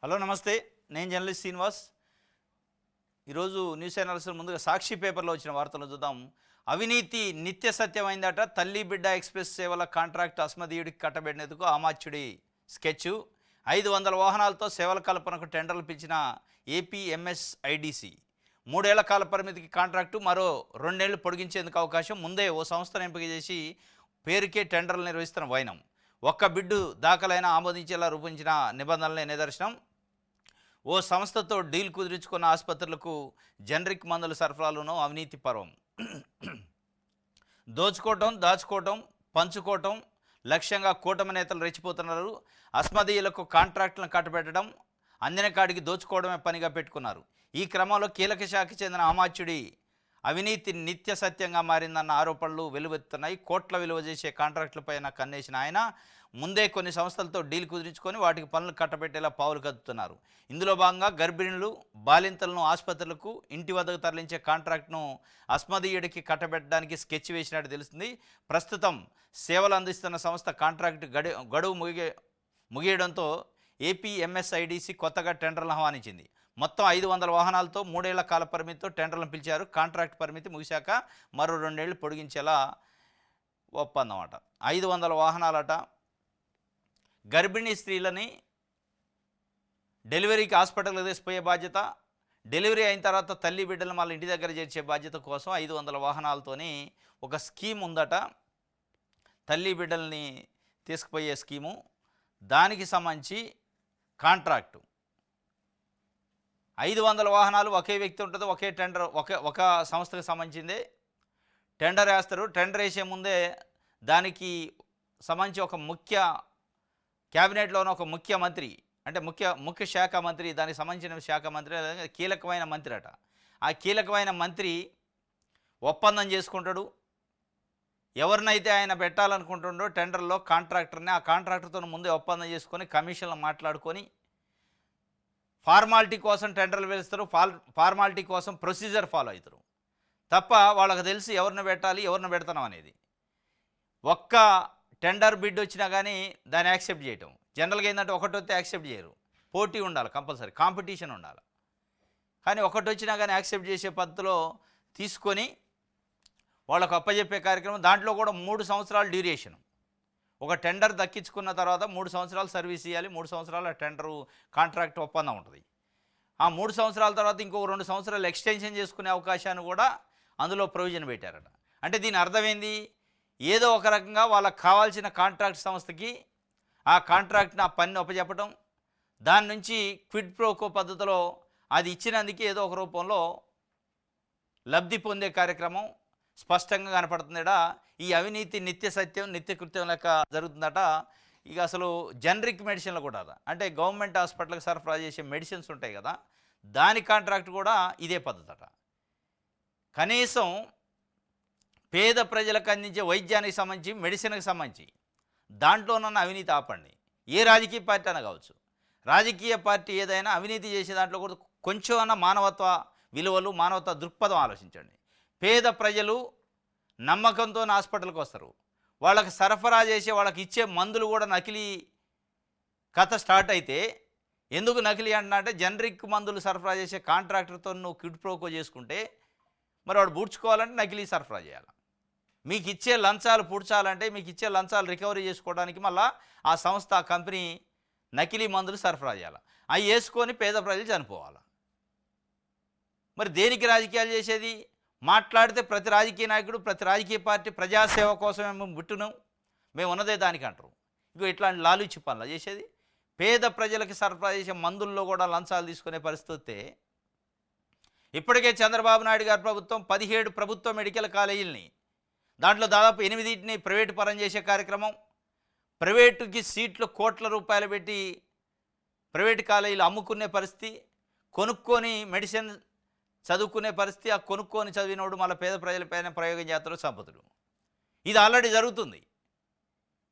Hello నమస్తే. నేను journalist Srinivas. ఈరోజు న్యూస్ ఛానల్స్ ముందుగా సాక్షి పేపర్లో వచ్చిన వార్తలు చూద్దాం. అవినీతి నిత్య సత్యమైందట. తల్లి బిడ్డ ఎక్స్ప్రెస్ సేవల కాంట్రాక్ట్ అస్మదీయుడికి కట్టబెట్టినందుకు అమాత్యుడి స్కెచ్. 500 వాహనాలతో సేవల కల్పనకు టెండర్లు పిలిచిన ఏపీఎంఎస్ఐడిసి. 3 ఏళ్ల కాల పరిమితికి కాంట్రాక్టు మరో 2 ఏళ్లు పొడిగించేందుకు అవకాశం. ముందే ఓ సంస్థను ఎంపిక చేసి పేరుకే టెండర్లు నిర్వహిస్తున్న వైనం. ఒక్క బిడ్డు దాఖలైన ఆమోదించేలా రూపొందించిన నిబంధనలే నిదర్శనం. ఓ సంస్థతో డీల్ కుదిరించుకున్న ఆసుపత్రులకు జనరిక్ మందుల సరఫరాలోనూ అవినీతి పర్వం. దోచుకోవటం, దాచుకోవటం, పంచుకోవటం లక్ష్యంగా కూటమి నేతలు రెచ్చిపోతున్నారు. అస్మదీయులకు కాంట్రాక్టులను కట్టబెట్టడం, అందిన కాడికి దోచుకోవడమే పనిగా పెట్టుకున్నారు. ఈ క్రమంలో కీలక శాఖకి చెందిన అమాత్యుడి అవినీతి నిత్య సత్యంగా మారిందన్న ఆరోపణలు వెలువెత్తున్నాయి. కోట్ల విలువ చేసే కాంట్రాక్టులపైన కన్నేసిన ఆయన ముందే కొన్ని సంస్థలతో డీల్ కుదిరించుకొని వాటికి పనులు కట్టబెట్టేలా పావులు కదుపుతున్నారు. ఇందులో భాగంగా గర్భిణులు, బాలింతలను ఆసుపత్రులకు ఇంటి వద్దకు తరలించే కాంట్రాక్ట్ను అస్మదీయుడికి కట్టబెట్టడానికి స్కెచ్ వేసినట్టు తెలుస్తుంది. ప్రస్తుతం సేవలు అందిస్తున్న సంస్థ కాంట్రాక్ట్ గడువు ముగియడంతో ఏపీఎంఎస్ఐడిసి కొత్తగా టెండర్లను ఆహ్వానించింది. మొత్తం 500 వాహనాలతో 3 ఏళ్ల కాల పరిమితితో టెండర్లను పిలిచారు. కాంట్రాక్ట్ పరిమితి ముగిశాక మరో 2 ఏళ్లు పొడిగించేలా ఒప్పందం అట. 500 వాహనాలట. గర్భిణీ స్త్రీలని డెలివరీకి హాస్పిటల్కి తీసుకుపోయే బాధ్యత, డెలివరీ అయిన తర్వాత తల్లి బిడ్డలు మళ్ళీ ఇంటి దగ్గర చేర్చే బాధ్యత కోసం 500 వాహనాలతోని ఒక స్కీమ్ ఉందట. తల్లి బిడ్డల్ని తీసుకుపోయే స్కీము. దానికి సంబంధించి కాంట్రాక్టు 500 వాహనాలు ఒకే వ్యక్తి ఉంటుంది. ఒకే టెండర్ ఒక సంస్థకు సంబంధించిందే. టెండర్ వేస్తారు. టెండర్ వేసే ముందే దానికి సంబంధించి ఒక క్యాబినెట్లోనే ఒక ముఖ్యమంత్రి, అంటే ముఖ్య శాఖ మంత్రి, దానికి సంబంధించిన శాఖ మంత్రి, కీలకమైన మంత్రి అట. ఆ కీలకమైన మంత్రి ఒప్పందం చేసుకుంటాడు. ఎవరినైతే ఆయన పెట్టాలనుకుంటుండో టెండర్లో కాంట్రాక్టర్ని, ఆ కాంట్రాక్టర్తో ముందే ఒప్పందం చేసుకొని కమిషన్లు మాట్లాడుకొని ఫార్మాలిటీ కోసం టెండర్లు వేస్తారు. ఫార్మాలిటీ కోసం ప్రొసీజర్ ఫాలో అవుతారు తప్ప వాళ్ళకి తెలిసి ఎవరిని పెట్టాలి, ఎవరిని పెడతాం అనేది. ఒక్క టెండర్ బిడ్ వచ్చినా కానీ దాన్ని యాక్సెప్ట్ చేయటం. జనరల్గా ఏంటంటే ఒకటి వస్తే యాక్సెప్ట్ చేయరు. పోటీ ఉండాలి, కంపల్సరీ కాంపిటీషన్ ఉండాలి. కానీ ఒకటి వచ్చినా కానీ యాక్సెప్ట్ చేసే పద్ధతిలో తీసుకొని వాళ్ళకు అప్పచెప్పే కార్యక్రమం. దాంట్లో కూడా 3 సంవత్సరాల డ్యూరేషన్. ఒక టెండర్ దక్కించుకున్న తర్వాత 3 సంవత్సరాలు సర్వీస్ ఇవ్వాలి. 3 సంవత్సరాల టెండరు కాంట్రాక్ట్ ఒప్పందం ఉంటుంది. ఆ 3 సంవత్సరాల తర్వాత ఇంకో 2 సంవత్సరాలు ఎక్స్టెన్షన్ చేసుకునే అవకాశాన్ని కూడా అందులో ప్రొవిజన్ పెట్టారట. అంటే దీని అర్థమైంది, ఏదో ఒక రకంగా వాళ్ళకి కావాల్సిన కాంట్రాక్ట్ సంస్థకి ఆ కాంట్రాక్ట్ని, ఆ పనిని అప్పచెప్పడం, దాని నుంచి క్విడ్ ప్రోకో పద్ధతిలో అది ఇచ్చినందుకు ఏదో ఒక రూపంలో లబ్ధి పొందే కార్యక్రమం స్పష్టంగా కనపడుతుందట. ఈ అవినీతి నిత్య సత్యం, నిత్య కృత్యం లెక్క జరుగుతుందట. ఇక అసలు జనరిక్ మెడిసిన్లు కూడా, అంటే గవర్నమెంట్ హాస్పిటల్కి సరఫరా చేసే మెడిసిన్స్ ఉంటాయి కదా, దాని కాంట్రాక్ట్ కూడా ఇదే పద్ధతి అట. కనీసం పేద ప్రజలకు అందించే వైద్యానికి సంబంధించి, మెడిసిన్కి సంబంధించి దాంట్లోనన్నా అవినీతి ఆపండి. ఏ రాజకీయ పార్టీ అయినా కావచ్చు. రాజకీయ పార్టీ ఏదైనా అవినీతి చేసే దాంట్లో కూడా కొంచెం అన్న మానవత్వ విలువలు, మానవత్వ దృక్పథం ఆలోచించండి. పేద ప్రజలు నమ్మకంతో హాస్పిటల్కి వస్తారు. వాళ్ళకి సరఫరా చేసే, వాళ్ళకి ఇచ్చే మందులు కూడా నకిలీ కథ స్టార్ట్ అయితే, ఎందుకు నకిలీ అంటే జనరిక్ మందులు సరఫరా చేసే కాంట్రాక్టర్తో నువ్వు క్విడ్ ప్రోకో చేసుకుంటే మరి వాడు పూడ్చుకోవాలంటే నకిలీ సరఫరా చేయాలి. మీకు ఇచ్చే లంచాలు పూడ్చాలంటే, మీకు ఇచ్చే లంచాలు రికవరీ చేసుకోవడానికి మళ్ళీ ఆ సంస్థ, ఆ కంపెనీ నకిలీ మందులు సరఫరా చేయాలి. అవి వేసుకొని పేద ప్రజలు చనిపోవాలి. మరి దేనికి రాజకీయాలు చేసేది? మాట్లాడితే ప్రతి రాజకీయ నాయకుడు, ప్రతి రాజకీయ పార్టీ ప్రజాసేవ కోసమే మేము పుట్టును, మేము ఉన్నదే దానికి అంటారు. ఇక ఇట్లాంటి లాలూచి పనులు చేసేది. పేద ప్రజలకి సరఫరా చేసే మందుల్లో కూడా లంచాలు తీసుకునే పరిస్థితి. ఇప్పటికే చంద్రబాబు నాయుడు గారి ప్రభుత్వం 17 ప్రభుత్వ మెడికల్ కాలేజీలని, దాంట్లో దాదాపు 8ని ప్రైవేటు పరం చేసే కార్యక్రమం. ప్రైవేటుకి సీట్లు కోట్ల రూపాయలు పెట్టి ప్రైవేటు కాలేజీలు అమ్ముకునే పరిస్థితి, కొనుక్కొని మెడిసిన్ చదువుకునే పరిస్థితి. ఆ కొనుక్కొని చదివినోడు మళ్ళీ పేద ప్రజలపైన ప్రయోగం చేస్తారు, సంపతులు. ఇది ఆల్రెడీ జరుగుతుంది.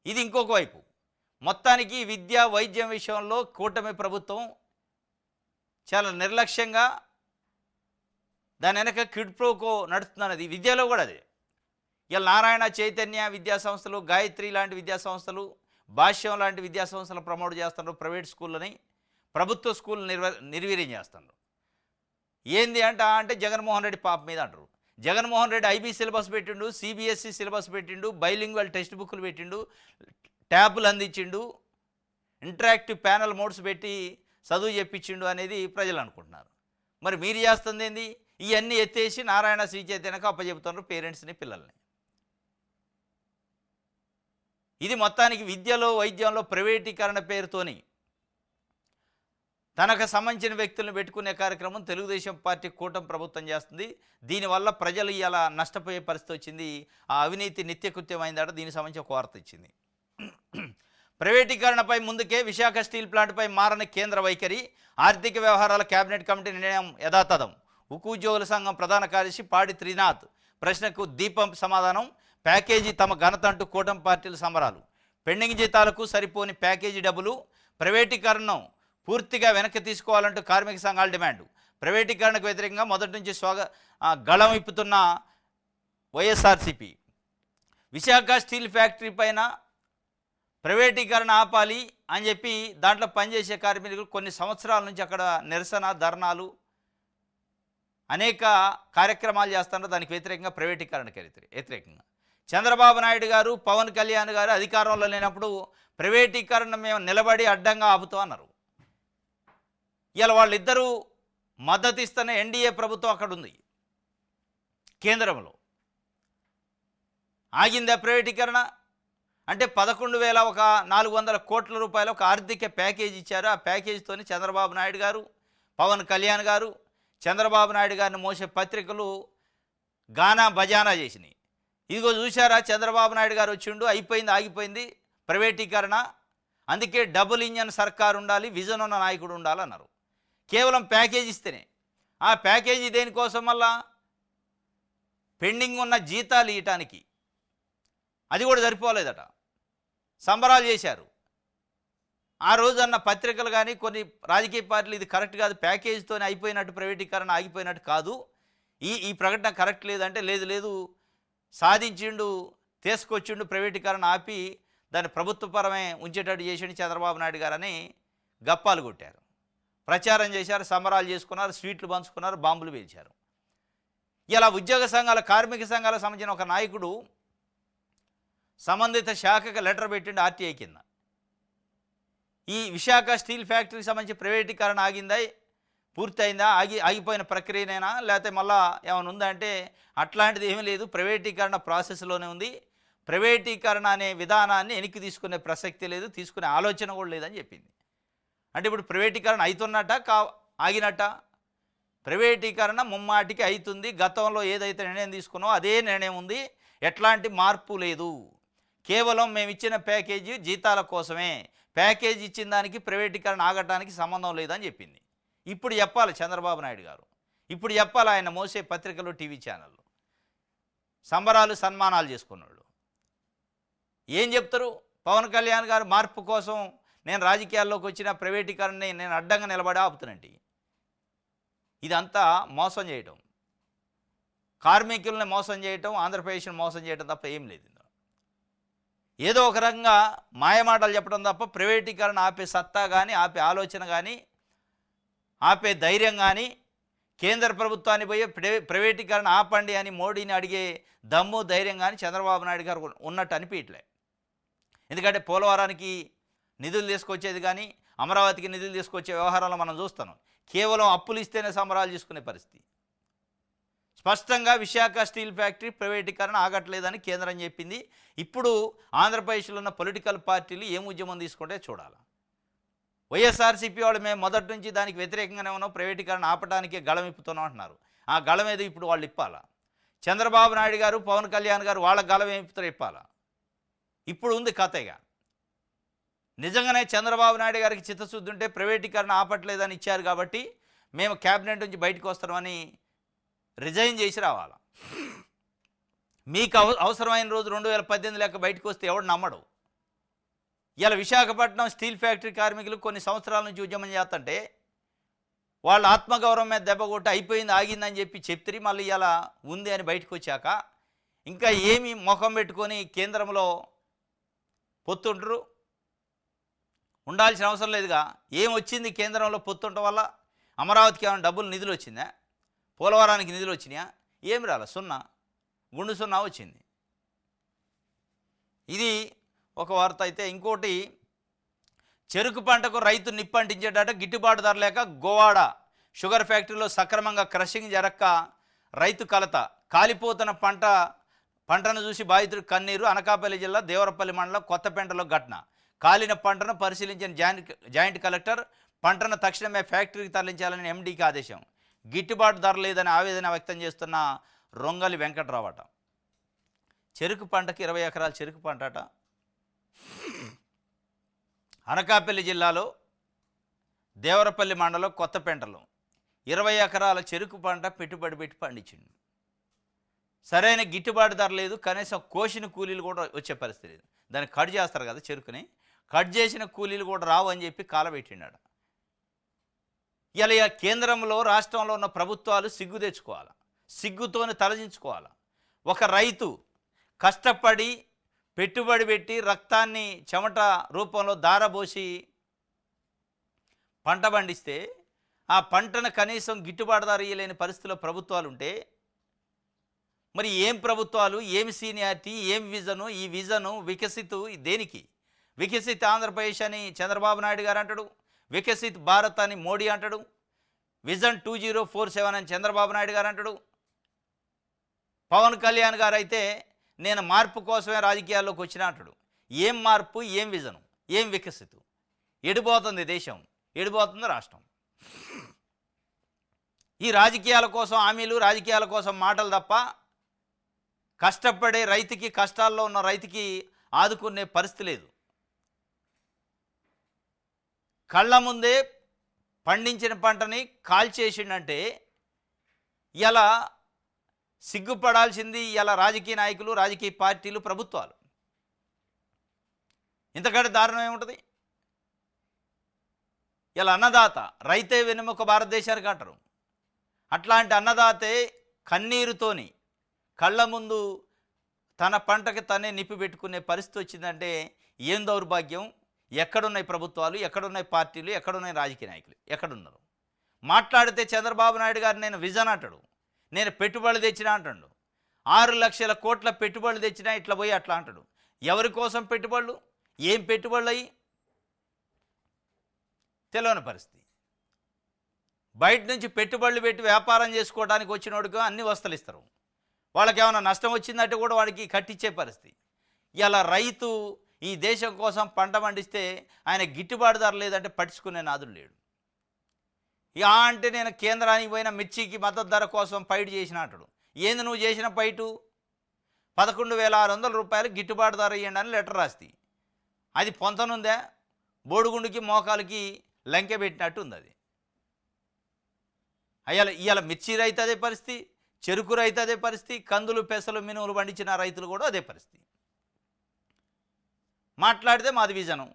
ఇది ఇంకొక వైపు. మొత్తానికి విద్య, వైద్యం విషయంలో కూటమి ప్రభుత్వం చాలా నిర్లక్ష్యంగా దాని వెనక క్విడ్ ప్రోకో నడుస్తున్నది. విద్యలో కూడా అదే. ఇలా నారాయణ చైతన్య విద్యా సంస్థలు, గాయత్రి లాంటి విద్యా సంస్థలు, భాష్యం లాంటి విద్యా సంస్థలు ప్రమోట్ చేస్తున్నారు ప్రైవేట్ స్కూళ్ళని. ప్రభుత్వ స్కూల్ నిర్వీర్యం చేస్తున్నారు. ఏంది అంటే జగన్మోహన్ రెడ్డి పాప మీద అంటారు. జగన్మోహన్ రెడ్డి ఐబీ సిలబస్ పెట్టిండు, సిబిఎస్ఈ సిలబస్ పెట్టిండు, బైలింగ్వల్ టెక్స్ట్ బుక్లు పెట్టిండు, ట్యాబ్లు అందించిండు, ఇంటరాక్టివ్ ప్యానల్ మోడ్స్ పెట్టి చదువు చెప్పించిండు అనేది ప్రజలు అనుకుంటున్నారు. మరి మీరు చేస్తుంది ఏంది? ఇవన్నీ ఎత్తేసి నారాయణ శ్రీ చైతన్యకు అప్పచెబుతున్నారు పేరెంట్స్ని, పిల్లల్ని. ఇది మొత్తానికి విద్యలో వైద్యంలో ప్రైవేటీకరణ పేరుతోని తనకు సంబంధించిన వ్యక్తులను పెట్టుకునే కార్యక్రమం తెలుగుదేశం పార్టీ కూటమి ప్రభుత్వం చేస్తుంది. దీనివల్ల ప్రజలు ఇలా నష్టపోయే పరిస్థితి వచ్చింది. ఆ అవినీతి నిత్యకృత్యమైందట. దీనికి సంబంధించి ఒక వార్త ఇచ్చింది. ప్రైవేటీకరణపై ముందుకే విశాఖ స్టీల్ ప్లాంట్పై మారని కేంద్ర వైఖరి, ఆర్థిక వ్యవహారాల కేబినెట్ కమిటీ నిర్ణయం యథాతథం. ఉక్కు ఉద్యోగుల సంఘం ప్రధాన కార్యదర్శి పాడి త్రినాథ్ ప్రశ్నకు దీపం సమాధానం. ప్యాకేజీ తమ ఘనత అంటూ కూటమి పార్టీల సమరాలు. పెండింగ్ జీతాలకు సరిపోని ప్యాకేజీ డబ్బులు, ప్రైవేటీకరణను పూర్తిగా వెనక్కి తీసుకోవాలంటూ కార్మిక సంఘాల డిమాండ్. ప్రైవేటీకరణకు వ్యతిరేకంగా మొదటి నుంచి గళం ఇప్పుతున్న వైఎస్ఆర్సీపీ. విశాఖ స్టీల్ ఫ్యాక్టరీ పైన ప్రైవేటీకరణ ఆపాలి అని చెప్పి దాంట్లో పనిచేసే కార్మికులు కొన్ని సంవత్సరాల నుంచి అక్కడ నిరసన, ధర్నాలు, అనేక కార్యక్రమాలు చేస్తున్నారు. దానికి వ్యతిరేకంగా ప్రైవేటీకరణకు వ్యతిరేకంగా చంద్రబాబు నాయుడు గారు, పవన్ కళ్యాణ్ గారు అధికారంలో లేనప్పుడు ప్రైవేటీకరణ మేము నిలబడి అడ్డంగా ఆపుతాం అన్నారు. ఇలా వాళ్ళిద్దరూ మద్దతు ఇస్తున్న ఎన్డీఏ ప్రభుత్వం అక్కడ ఉంది కేంద్రంలో. ఆగిందా ప్రైవేటీకరణ? అంటే 11,400 కోట్ల రూపాయల ఒక ఆర్థిక ప్యాకేజీ ఇచ్చారు. ఆ ప్యాకేజీతోని చంద్రబాబు నాయుడు గారు, పవన్ కళ్యాణ్ గారు చంద్రబాబు నాయుడు గారిని మోసే పత్రికలు గానా బజానా చేసినాయి. ఇదిగో చూశారా, చంద్రబాబు నాయుడు గారు వచ్చిండు, అయిపోయింది, ఆగిపోయింది ప్రైవేటీకరణ, అందుకే డబుల్ ఇంజన్ సర్కారు ఉండాలి, విజన్ ఉన్న నాయకుడు ఉండాలన్నారు. కేవలం ప్యాకేజీ ఇస్తేనే. ఆ ప్యాకేజీ దేనికోసం? మళ్ళా పెండింగ్ ఉన్న జీతాలు ఇవ్వటానికి. అది కూడా సరిపోలేదట. సంబరాలు చేశారు. ఆ రోజన్న పత్రికలు కానీ కొన్ని రాజకీయ పార్టీలు ఇది కరెక్ట్ కాదు, ప్యాకేజీతోనే అయిపోయినట్టు ప్రైవేటీకరణ ఆగిపోయినట్టు కాదు, ఈ ప్రకటన కరెక్ట్ లేదంటే లేదు సాధించిండు, తీసుకొచ్చిండు, ప్రైవేటీకరణ ఆపి దాన్ని ప్రభుత్వపరమే ఉంచేటట్టు చేసిండు చంద్రబాబు నాయుడు గారని గప్పాలు కొట్టారు, ప్రచారం చేశారు, సంబరాలు చేసుకున్నారు, స్వీట్లు పంచుకున్నారు, బాంబులు పేల్చారు. ఇలా ఉద్యోగ సంఘాల, కార్మిక సంఘాలకు సంబంధించిన ఒక నాయకుడు సంబంధిత శాఖకు లెటర్ పెట్టిండు ఆర్టీఐ కింద. ఈ విశాఖ స్టీల్ ఫ్యాక్టరీకి సంబంధించి ప్రైవేటీకరణ ఆగిందా, పూర్తయిందా, ఆగిపోయిన ప్రక్రియనైనా, లేకపోతే మళ్ళా ఏమైనా ఉందా అంటే అట్లాంటిది ఏమీ లేదు, ప్రైవేటీకరణ ప్రాసెస్లోనే ఉంది, ప్రైవేటీకరణ అనే విధానాన్ని వెనక్కి తీసుకునే ప్రసక్తి లేదు, తీసుకునే ఆలోచన కూడా లేదని చెప్పింది. అంటే ఇప్పుడు ప్రైవేటీకరణ అవుతున్నట్ట ఆగినట్ట? ప్రైవేటీకరణ ముమ్మాటికి అవుతుంది. గతంలో ఏదైతే నిర్ణయం తీసుకున్నామో అదే నిర్ణయం ఉంది, ఎట్లాంటి మార్పు లేదు. కేవలం మేము ఇచ్చిన ప్యాకేజీ జీతాల కోసమే, ప్యాకేజీ ఇచ్చిన దానికి ప్రైవేటీకరణ ఆగటానికి సంబంధం లేదని చెప్పింది. ఇప్పుడు చెప్పాలి చంద్రబాబు నాయుడు గారు, ఇప్పుడు చెప్పాలి ఆయన మోసే పత్రికలు, టీవీ ఛానళ్ళు, సంబరాలు, సన్మానాలు చేసుకున్నాడు. ఏం చెప్తారు? పవన్ కళ్యాణ్ గారు మార్పు కోసం నేను రాజకీయాల్లోకి వచ్చిన ప్రైవేటీకరణని నేను అడ్డంగా నిలబడి ఆపుతున్నట్టు. ఇదంతా మోసం చేయటం, కార్మికుల్ని మోసం చేయటం, ఆంధ్రప్రదేశ్ని మోసం చేయటం తప్ప ఏం లేదు. ఏదో ఒక రకంగా మాయమాటలు చెప్పడం తప్ప ప్రైవేటీకరణ ఆపే సత్తా కానీ, ఆపే ఆలోచన కానీ, ఆపే ధైర్యం కానీ, కేంద్ర ప్రభుత్వాన్ని పోయి ప్రైవేటీకరణ ఆపండి అని మోడీని అడిగే దమ్ము, ధైర్యం కానీ చంద్రబాబు నాయుడు గారు ఉన్నట్టు అనిపించలే. ఎందుకంటే పోలవరానికి నిధులు తీసుకొచ్చేది కానీ, అమరావతికి నిధులు తీసుకొచ్చే వ్యవహారాలు మనం చూస్తున్నాం. కేవలం అప్పులు ఇస్తేనే సంబరాలు చేసుకునే పరిస్థితి. స్పష్టంగా విశాఖ స్టీల్ ఫ్యాక్టరీ ప్రైవేటీకరణ ఆగట్లేదని కేంద్రం చెప్పింది. ఇప్పుడు ఆంధ్రప్రదేశ్లో ఉన్న పొలిటికల్ పార్టీలు ఏం ఉద్యమం తీసుకుంటే చూడాలి. వైఎస్ఆర్సీపీ వాళ్ళు మేము మొదటి నుంచి దానికి వ్యతిరేకంగానే ఉన్నాం, ప్రైవేటీకరణ ఆపడానికి గళం ఇప్పుతున్నాం అంటున్నారు. ఆ గళం ఏదో ఇప్పుడు వాళ్ళు ఇప్పాలా? చంద్రబాబు నాయుడు గారు, పవన్ కళ్యాణ్ గారు వాళ్ళ గళం ఏమి ఇప్పుతారో ఇప్పాలా? ఇప్పుడు ఉంది కథగా. నిజంగానే చంద్రబాబు నాయుడు గారికి చిత్తశుద్ధి ఉంటే ప్రైవేటీకరణ ఆపట్లేదని ఇచ్చారు కాబట్టి మేము క్యాబినెట్ నుంచి బయటకు వస్తామని రిజైన్ చేసి రావాలా. మీకు అవసరమైన రోజు 2018 లెక్క బయటకు వస్తే ఎవడు నమ్మడు. ఇలా విశాఖపట్నం స్టీల్ ఫ్యాక్టరీ కార్మికులు కొన్ని సంవత్సరాల నుంచి ఉద్యమం చేస్తుంటే వాళ్ళ ఆత్మగౌరవం మీద దెబ్బ కొట్టి అయిపోయింది, ఆగిందని చెప్పి చెప్తే మళ్ళీ ఇలా ఉంది అని బయటకు వచ్చాక ఇంకా ఏమి ముఖం పెట్టుకొని కేంద్రంలో పొత్తుంటారు. ఉండాల్సిన అవసరం లేదుగా. ఏం వచ్చింది కేంద్రంలో పొత్తుండటం వల్ల? అమరావతికి ఏమైనా డబ్బులు నిధులు వచ్చిందా? పోలవరానికి నిధులు వచ్చినాయా? ఏమి రాలే, సున్నా, గుండు సున్నా వచ్చింది. ఇది ఒక వార్త. అయితే ఇంకోటి, చెరుకు పంటకు రైతు నిప్పంటించేటట గిట్టుబాటు ధర లేక గోవాడ షుగర్ ఫ్యాక్టరీలో సక్రమంగా క్రషింగ్ జరక్క రైతు కలత. కాలిపోతున్న పంటను చూసి బాధితుడు కన్నీరు. అనకాపల్లి జిల్లా దేవరపల్లి మండలం కొత్తపేంటలో ఘటన. కాలిన పంటను పరిశీలించిన జాయింట్ కలెక్టర్ పంటను తక్షణమే ఫ్యాక్టరీకి తరలించాలని ఎండీకి ఆదేశం. గిట్టుబాటు ధర లేదని ఆవేదన వ్యక్తం చేస్తున్న రొంగలి వెంకట్రావట. చెరుకు పంటకి 20 ఎకరాల చెరుకు పంటట. అనకాపల్లి జిల్లాలో దేవరపల్లి మండలం కొత్తపేంటలో 20 ఎకరాల చెరుకు పంట పెట్టుబడి పెట్టి పండించిండు. సరైన గిట్టుబాటు ధర లేదు, కనీసం కోసిన కూలీలు కూడా వచ్చే పరిస్థితి లేదు. దాన్ని కట్ చేస్తారు కదా చెరుకుని, కట్ చేసిన కూలీలు కూడా రావు అని చెప్పి కాలబెట్టినాడు. ఇలా కేంద్రంలో రాష్ట్రంలో ఉన్న ప్రభుత్వాలు సిగ్గు తెచ్చుకోవాలి, సిగ్గుతోని తలదించుకోవాలి. ఒక రైతు కష్టపడి పెట్టుబడి పెట్టి రక్తాన్ని చెమట రూపంలో దారబోసి పంట పండిస్తే ఆ పంటను కనీసం గిట్టుబాటు ధర ఇయ్యలేని పరిస్థితిలో ప్రభుత్వాలు ఉంటే మరి ఏం ప్రభుత్వాలు, ఏమి సీనియారిటీ, ఏం విజను? ఈ విజను వికసిత్ దేనికి? వికసిత్ ఆంధ్రప్రదేశ్ అని చంద్రబాబు నాయుడు గారు అంటాడు, వికసిత్ భారత్ అని మోడీ అంటాడు, విజన్ 2047 అని చంద్రబాబు నాయుడు గారు అంటాడు. పవన్ కళ్యాణ్ గారు అయితే నేను మార్పు కోసమే రాజకీయాల్లోకి వచ్చిన అంటాడు. ఏం మార్పు, ఏం విజను, ఏం వికసిత్? ఎడిపోతుంది దేశం, ఎడిపోతుంది రాష్ట్రం. ఈ రాజకీయాల కోసం హామీలు, రాజకీయాల కోసం మాటలు తప్ప కష్టపడే రైతుకి, కష్టాల్లో ఉన్న రైతుకి ఆదుకునే పరిస్థితి లేదు. కళ్ళ ముందే పండించిన పంటని కాల్చేసిండంటే ఇలా సిగ్గుపడాల్సింది ఇలా రాజకీయ నాయకులు, రాజకీయ పార్టీలు, ప్రభుత్వాలు. ఇంతకంటే దారుణం ఏముంటుంది? ఇలా అన్నదాత, రైతే వెన్నెముక భారతదేశానికి అంటారు. అట్లాంటి అన్నదాతే కన్నీరుతోని కళ్ళ ముందు తన పంటకి తనే నిప్పి పెట్టుకునే పరిస్థితి వచ్చిందంటే ఏం దౌర్భాగ్యం! ఎక్కడున్నాయి ప్రభుత్వాలు, ఎక్కడున్నాయి పార్టీలు, ఎక్కడున్నాయి రాజకీయ నాయకులు, ఎక్కడున్నారు? మాట్లాడితే చంద్రబాబు నాయుడు గారు నేను విజన్ అంటాడు, నేను పెట్టుబడులు తెచ్చినా అంటాడు. 6 లక్షల కోట్ల పెట్టుబడులు తెచ్చినా ఇట్లా పోయి అట్లా అంటాడు. ఎవరి కోసం పెట్టుబడులు, ఏం పెట్టుబడులు అయ్యి తెలియని పరిస్థితి. బయట నుంచి పెట్టుబడులు పెట్టి వ్యాపారం చేసుకోవడానికి వచ్చినోడికి అన్ని వస్తువులు ఇస్తారు. వాళ్ళకి ఏమైనా నష్టం వచ్చిందంటే కూడా వాడికి కట్టించే పరిస్థితి. ఇలా రైతు ఈ దేశం కోసం పంట పండిస్తే ఆయన గిట్టుబాటు ధర లేదంటే పట్టించుకునే నాదుడు లేడు. అంటే నేను కేంద్రానికి పోయిన మిర్చికి మద్దతు ధర కోసం ఫైట్ చేసిన అంటాడు. ఏంది నువ్వు చేసిన ఫైటు? 11,600 రూపాయలు గిట్టుబాటు ధర ఇవ్వండి అని లెటర్ రాస్తే అది పొంతనుందా? బోడుగుండుకి మోకాలకి లంకె పెట్టినట్టు ఉంది అది. ఇవాళ మిర్చి రైతు అదే పరిస్థితి, చెరుకు రైతు అదే పరిస్థితి, కందులు, పెసలు, మినుములు పండించిన రైతులు కూడా అదే పరిస్థితి. మాట్లాడితే మాది విజనం,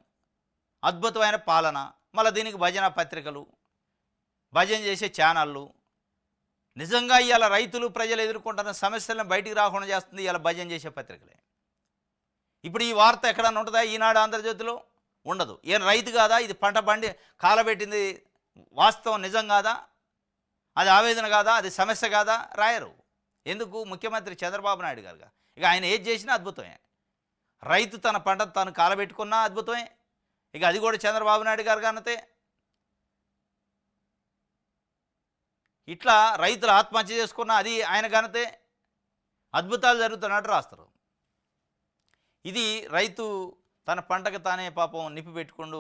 అద్భుతమైన పాలన, మళ్ళీ దీనికి భజన పత్రికలు, భజన చేసే ఛానళ్ళు. నిజంగా ఇవాళ రైతులు, ప్రజలు ఎదుర్కొంటున్న సమస్యలను బయటికి రాకుండా చేస్తుంది ఇవాళ భజన చేసే పత్రికలే. ఇప్పుడు ఈ వార్త ఎక్కడన్నా ఉంటుందా? ఈనాడు, ఆంధ్రజ్యోతిలో ఉండదు. ఏం రైతు కాదా? ఇది పంట పండి కాలబెట్టింది వాస్తవం నిజం కాదా? అది ఆవేదన కాదా? అది సమస్య కాదా? రాయరు. ఎందుకు? ముఖ్యమంత్రి చంద్రబాబు నాయుడు గారుగా. ఇక ఆయన ఏది చేసినా అద్భుతమే. రైతు తన పంట తాను కాలబెట్టుకున్నా అద్భుతమే. ఇక అది కూడా చంద్రబాబు నాయుడు గారు కానతే. ఇట్లా రైతులు ఆత్మహత్య చేసుకున్నా అది ఆయన ఘనతే. అద్భుతాలు జరుగుతున్నట్టు రాస్తారు. ఇది రైతు తన పంటకు తానే పాపం నిప్పి పెట్టుకుంటూ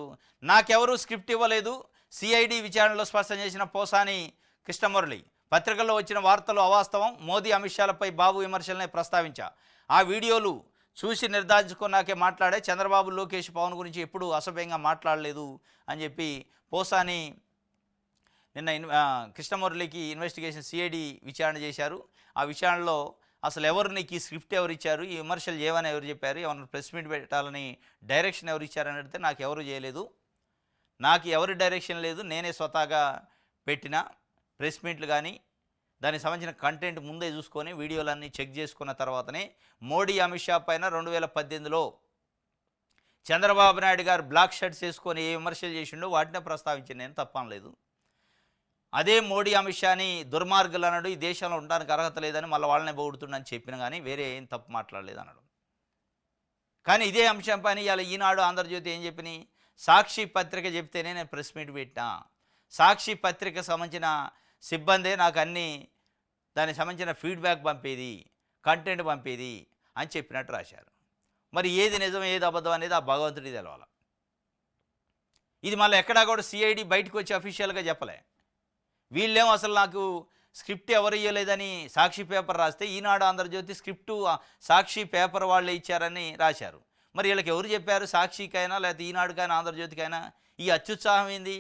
నాకెవరూ స్క్రిప్ట్ ఇవ్వలేదు, సిఐడి విచారణలో స్పష్టం చేసిన పోసాని కృష్ణమురళి. పత్రికల్లో వచ్చిన వార్తలు అవాస్తవం, మోదీ అమిత్ షాలపై బాబు విమర్శలనే ప్రస్తావించా. ఆ వీడియోలు చూసి నిర్ధారించుకున్నాకే మాట్లాడే. చంద్రబాబు, లోకేష్, పవన్ గురించి ఎప్పుడూ అసభ్యంగా మాట్లాడలేదు అని చెప్పి పోసాని నిన్న కృష్ణమురళికి ఇన్వెస్టిగేషన్ సిఐడి విచారణ చేశారు. ఆ విచారణలో అసలు ఎవరు నీకు ఈ స్క్రిప్ట్ ఎవరు ఇచ్చారు, ఈ విమర్శలు చేయమని ఎవరు చెప్పారు, ఏమన్నా ప్రెస్ మీట్ పెట్టాలని డైరెక్షన్ ఎవరు ఇచ్చారని అడిగితే నాకు ఎవరు చేయలేదు, నాకు ఎవరి డైరెక్షన్ లేదు, నేనే స్వతహాగా పెట్టిన ప్రెస్ మీట్లు కానీ దానికి సంబంధించిన కంటెంట్ ముందే చూసుకొని వీడియోలన్నీ చెక్ చేసుకున్న తర్వాతనే మోడీ, అమిత్ షా పైన 2018లో చంద్రబాబు నాయుడు గారు బ్లాక్ షర్ట్స్ వేసుకొని ఏ విమర్శలు చేసిండో వాటినే ప్రస్తావించింది, నేను తప్పనలేదు. అదే మోడీ అమిత్ షాని దుర్మార్గులు అన్నాడు, ఈ దేశంలో ఉండడానికి అర్హత లేదని మళ్ళీ వాళ్ళనే పొగుడుతుండని చెప్పిన కానీ వేరే ఏం తప్పు మాట్లాడలేదు అన్నాడు. కానీ ఇదే అంశం పని ఇలా ఈనాడు ఆంధ్రజ్యోతి ఏం చెప్పినాయి, సాక్షి పత్రిక చెప్తేనే నేను ప్రెస్ మీట్ పెట్టినా, సాక్షి పత్రిక సంబంధించిన సిబ్బందే నాకు అన్నీ దానికి సంబంధించిన ఫీడ్బ్యాక్ పంపేది, కంటెంట్ పంపేది అని చెప్పినట్టు రాశారు. మరి ఏది నిజం ఏది అబద్ధం అనేది ఆ భగవంతుడికి తెలవాలి. ఇది మళ్ళీ ఎక్కడా కూడా సిఐడి బయటకు వచ్చి అఫీషియల్గా చెప్పలే. వీళ్ళేమో అసలు నాకు స్క్రిప్ట్ ఎవరు ఇవ్వలేదని సాక్షి పేపర్ రాస్తే ఈనాడు ఆంధ్రజ్యోతి స్క్రిప్టు సాక్షి పేపర్ వాళ్ళే ఇచ్చారని రాశారు. మరి వీళ్ళకి ఎవరు చెప్పారు, సాక్షికైనా లేకపోతే ఈనాడుకైనా ఆంధ్రజ్యోతికైనా ఈ అత్యుత్సాహం ఏంది?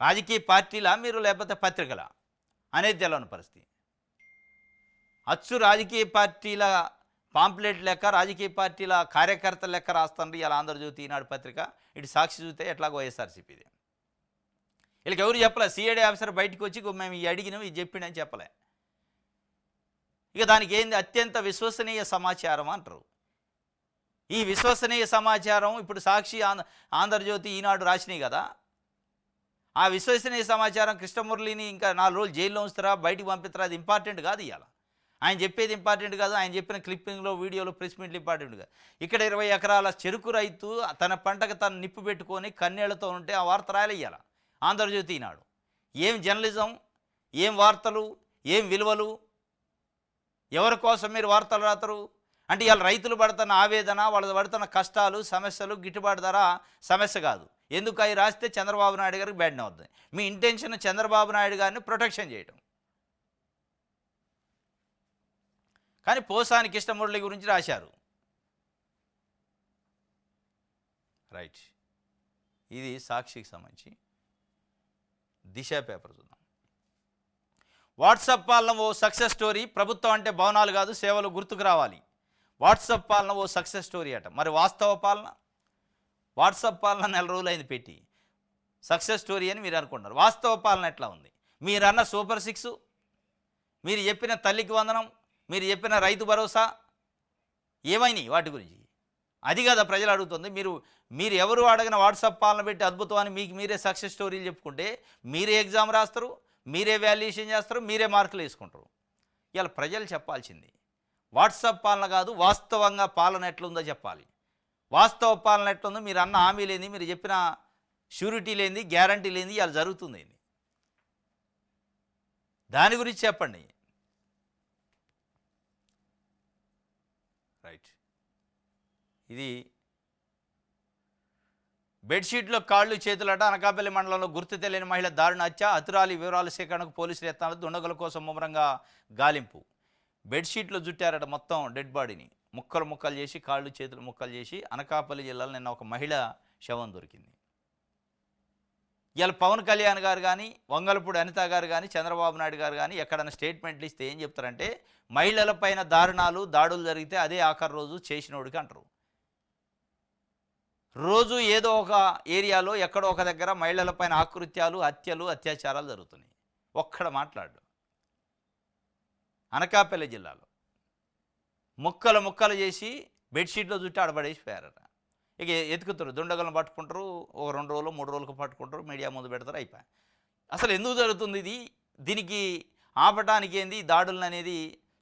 రాజకీయ పార్టీలా మీరు లేకపోతే పత్రికలా అనేది తెలవని పరిస్థితి. అచ్చు రాజకీయ పార్టీల పాంప్లెట్ లెక్క, రాజకీయ పార్టీల కార్యకర్తల లెక్క రాస్తుంది ఇలా ఆంధ్రజ్యోతి ఈనాడు పత్రిక. ఇటు సాక్షి చూస్తే ఎట్లాగో వైఎస్ఆర్సీపీది. వీళ్ళకి ఎవరు చెప్పలే, సిఐడి ఆఫీసర్ బయటకు వచ్చి మేము ఈ అడిగినాం ఇది చెప్పిండని చెప్పలే. ఇక దానికి ఏంది, అత్యంత విశ్వసనీయ సమాచారం అంటారు. ఈ విశ్వసనీయ సమాచారం ఇప్పుడు సాక్షి ఆంధ్రజ్యోతి ఈనాడు రాసినాయి కదా, ఆ విశ్వసనీయ సమాచారం కృష్ణమురళిని ఇంకా 4 రోజులు జైల్లో ఉంచుతారా, బయటికి పంపిస్తారా, అది ఇంపార్టెంట్ కాదు. ఇవాళ ఆయన చెప్పేది ఇంపార్టెంట్ కాదు, ఆయన చెప్పిన క్లిప్పింగ్లో వీడియోలో ప్రెస్ మీట్లు ఇంపార్టెంట్ కాదు. ఇక్కడ 20 ఎకరాల చెరుకు రైతు తన పంటకు తను నిప్పు పెట్టుకొని కన్నీళ్లతో ఉంటే ఆ వార్త రాయలేయాల ఆంధ్రజ్యోతి ఈనాడు. ఏం జర్నలిజం, ఏం వార్తలు, ఏం విలువలు, ఎవరి కోసం మీరు వార్తలు రాతరు అంటే ఇవాళ రైతులు పడుతున్న ఆవేదన, వాళ్ళు పడుతున్న కష్టాలు, సమస్యలు, గిట్టుబాటు ధర సమస్య కాదు. ఎందుకు అవి రాస్తే చంద్రబాబు నాయుడు గారికి బ్యాడ్ అవుతుంది. మీ ఇంటెన్షన్ చంద్రబాబు నాయుడు గారిని ప్రొటెక్షన్ చేయటం. కానీ పోసాని కృష్ణమురళి గురించి రాశారు. రైట్, ఇది సాక్షికి సంబంధించి. దిశ పేపర్ చూద్దాం. వాట్సాప్ పాలన ఓ సక్సెస్ స్టోరీ, ప్రభుత్వం అంటే భవనాలు కాదు సేవలు గుర్తుకు రావాలి. వాట్సాప్ పాలన ఓ సక్సెస్ స్టోరీ అట. మరి వాస్తవ పాలన, వాట్సాప్ పాలన 4 రోజులు అయింది పెట్టి సక్సెస్ స్టోరీ అని మీరు అనుకుంటారు. వాస్తవ పాలన ఎట్లా ఉంది? మీరన్న సూపర్ 6, మీరు చెప్పిన తల్లికి వందనం, మీరు చెప్పిన రైతు భరోసా ఏమైనాయి వాటి గురించి? అది కదా ప్రజలు అడుగుతుంది. మీరు ఎవరు అడిగిన వాట్సాప్ పాలన పెట్టి అద్భుతం అని మీకు మీరే సక్సెస్ స్టోరీలు చెప్పుకుంటే మీరే ఎగ్జామ్ రాస్తారు, మీరే వాల్యుయేషన్ చేస్తారు, మీరే మార్కులు వేసుకుంటారు. ఇలా ప్రజలు చెప్పాల్సింది వాట్సాప్ పాలన కాదు, వాస్తవంగా పాలన ఎట్లుందో చెప్పాలి. వాస్తవ పాలన ఎట్లుందో, మీరు అన్న హామీ లేని, మీరు చెప్పిన షూరిటీ లేనిది, గ్యారంటీ లేనిది ఇలా జరుగుతుంది. దాని గురించి చెప్పండి. రైట్, ఇది బెడ్షీట్లో కాళ్ళు చేతులట. అనకాపల్లి మండలంలో గుర్తు తెలియని మహిళ దారుణ హత్య, అతురాలి వివరాల సేకరణకు పోలీసులు యత్నాలు, దుండగుల కోసం ముమ్మరంగా గాలింపు. బెడ్షీట్లో జుట్టారట మొత్తం డెడ్ బాడీని, ముక్కలు ముక్కలు చేసి, కాళ్ళు చేతులు ముక్కలు చేసి. అనకాపల్లి జిల్లాలో నిన్న ఒక మహిళ శవం దొరికింది. ఇవాళ పవన్ కళ్యాణ్ గారు కానీ, వంగలపూడి అనిత గారు కానీ, చంద్రబాబు నాయుడు గారు కానీ ఎక్కడైనా స్టేట్మెంట్లు ఇస్తే ఏం చెప్తారంటే, మహిళలపైన దాడులు జరిగితే అదే ఆఖరి రోజు చేసినోడికి అంటారు. రోజు ఏదో ఒక ఏరియాలో ఎక్కడో ఒక దగ్గర మహిళలపైన ఆకృత్యాలు, హత్యలు, అత్యాచారాలు జరుగుతున్నాయి. ఒక్కడ మాట్లాడు. అనకాపల్లి జిల్లాలో ముక్కలు ముక్కలు చేసి బెడ్షీట్లో చుట్టి ఆడబడేసిపోయారట. ఇక ఎతుకుతారు, దుండగలను పట్టుకుంటారు, ఒక 2 రోజులు 3 రోజులకు పట్టుకుంటారు, మీడియా ముందు పెడతారు, అయిపోయి. అసలు ఎందుకు జరుగుతుంది ఇది? దీనికి ఆపటానికి ఏంది దాడులను అనేది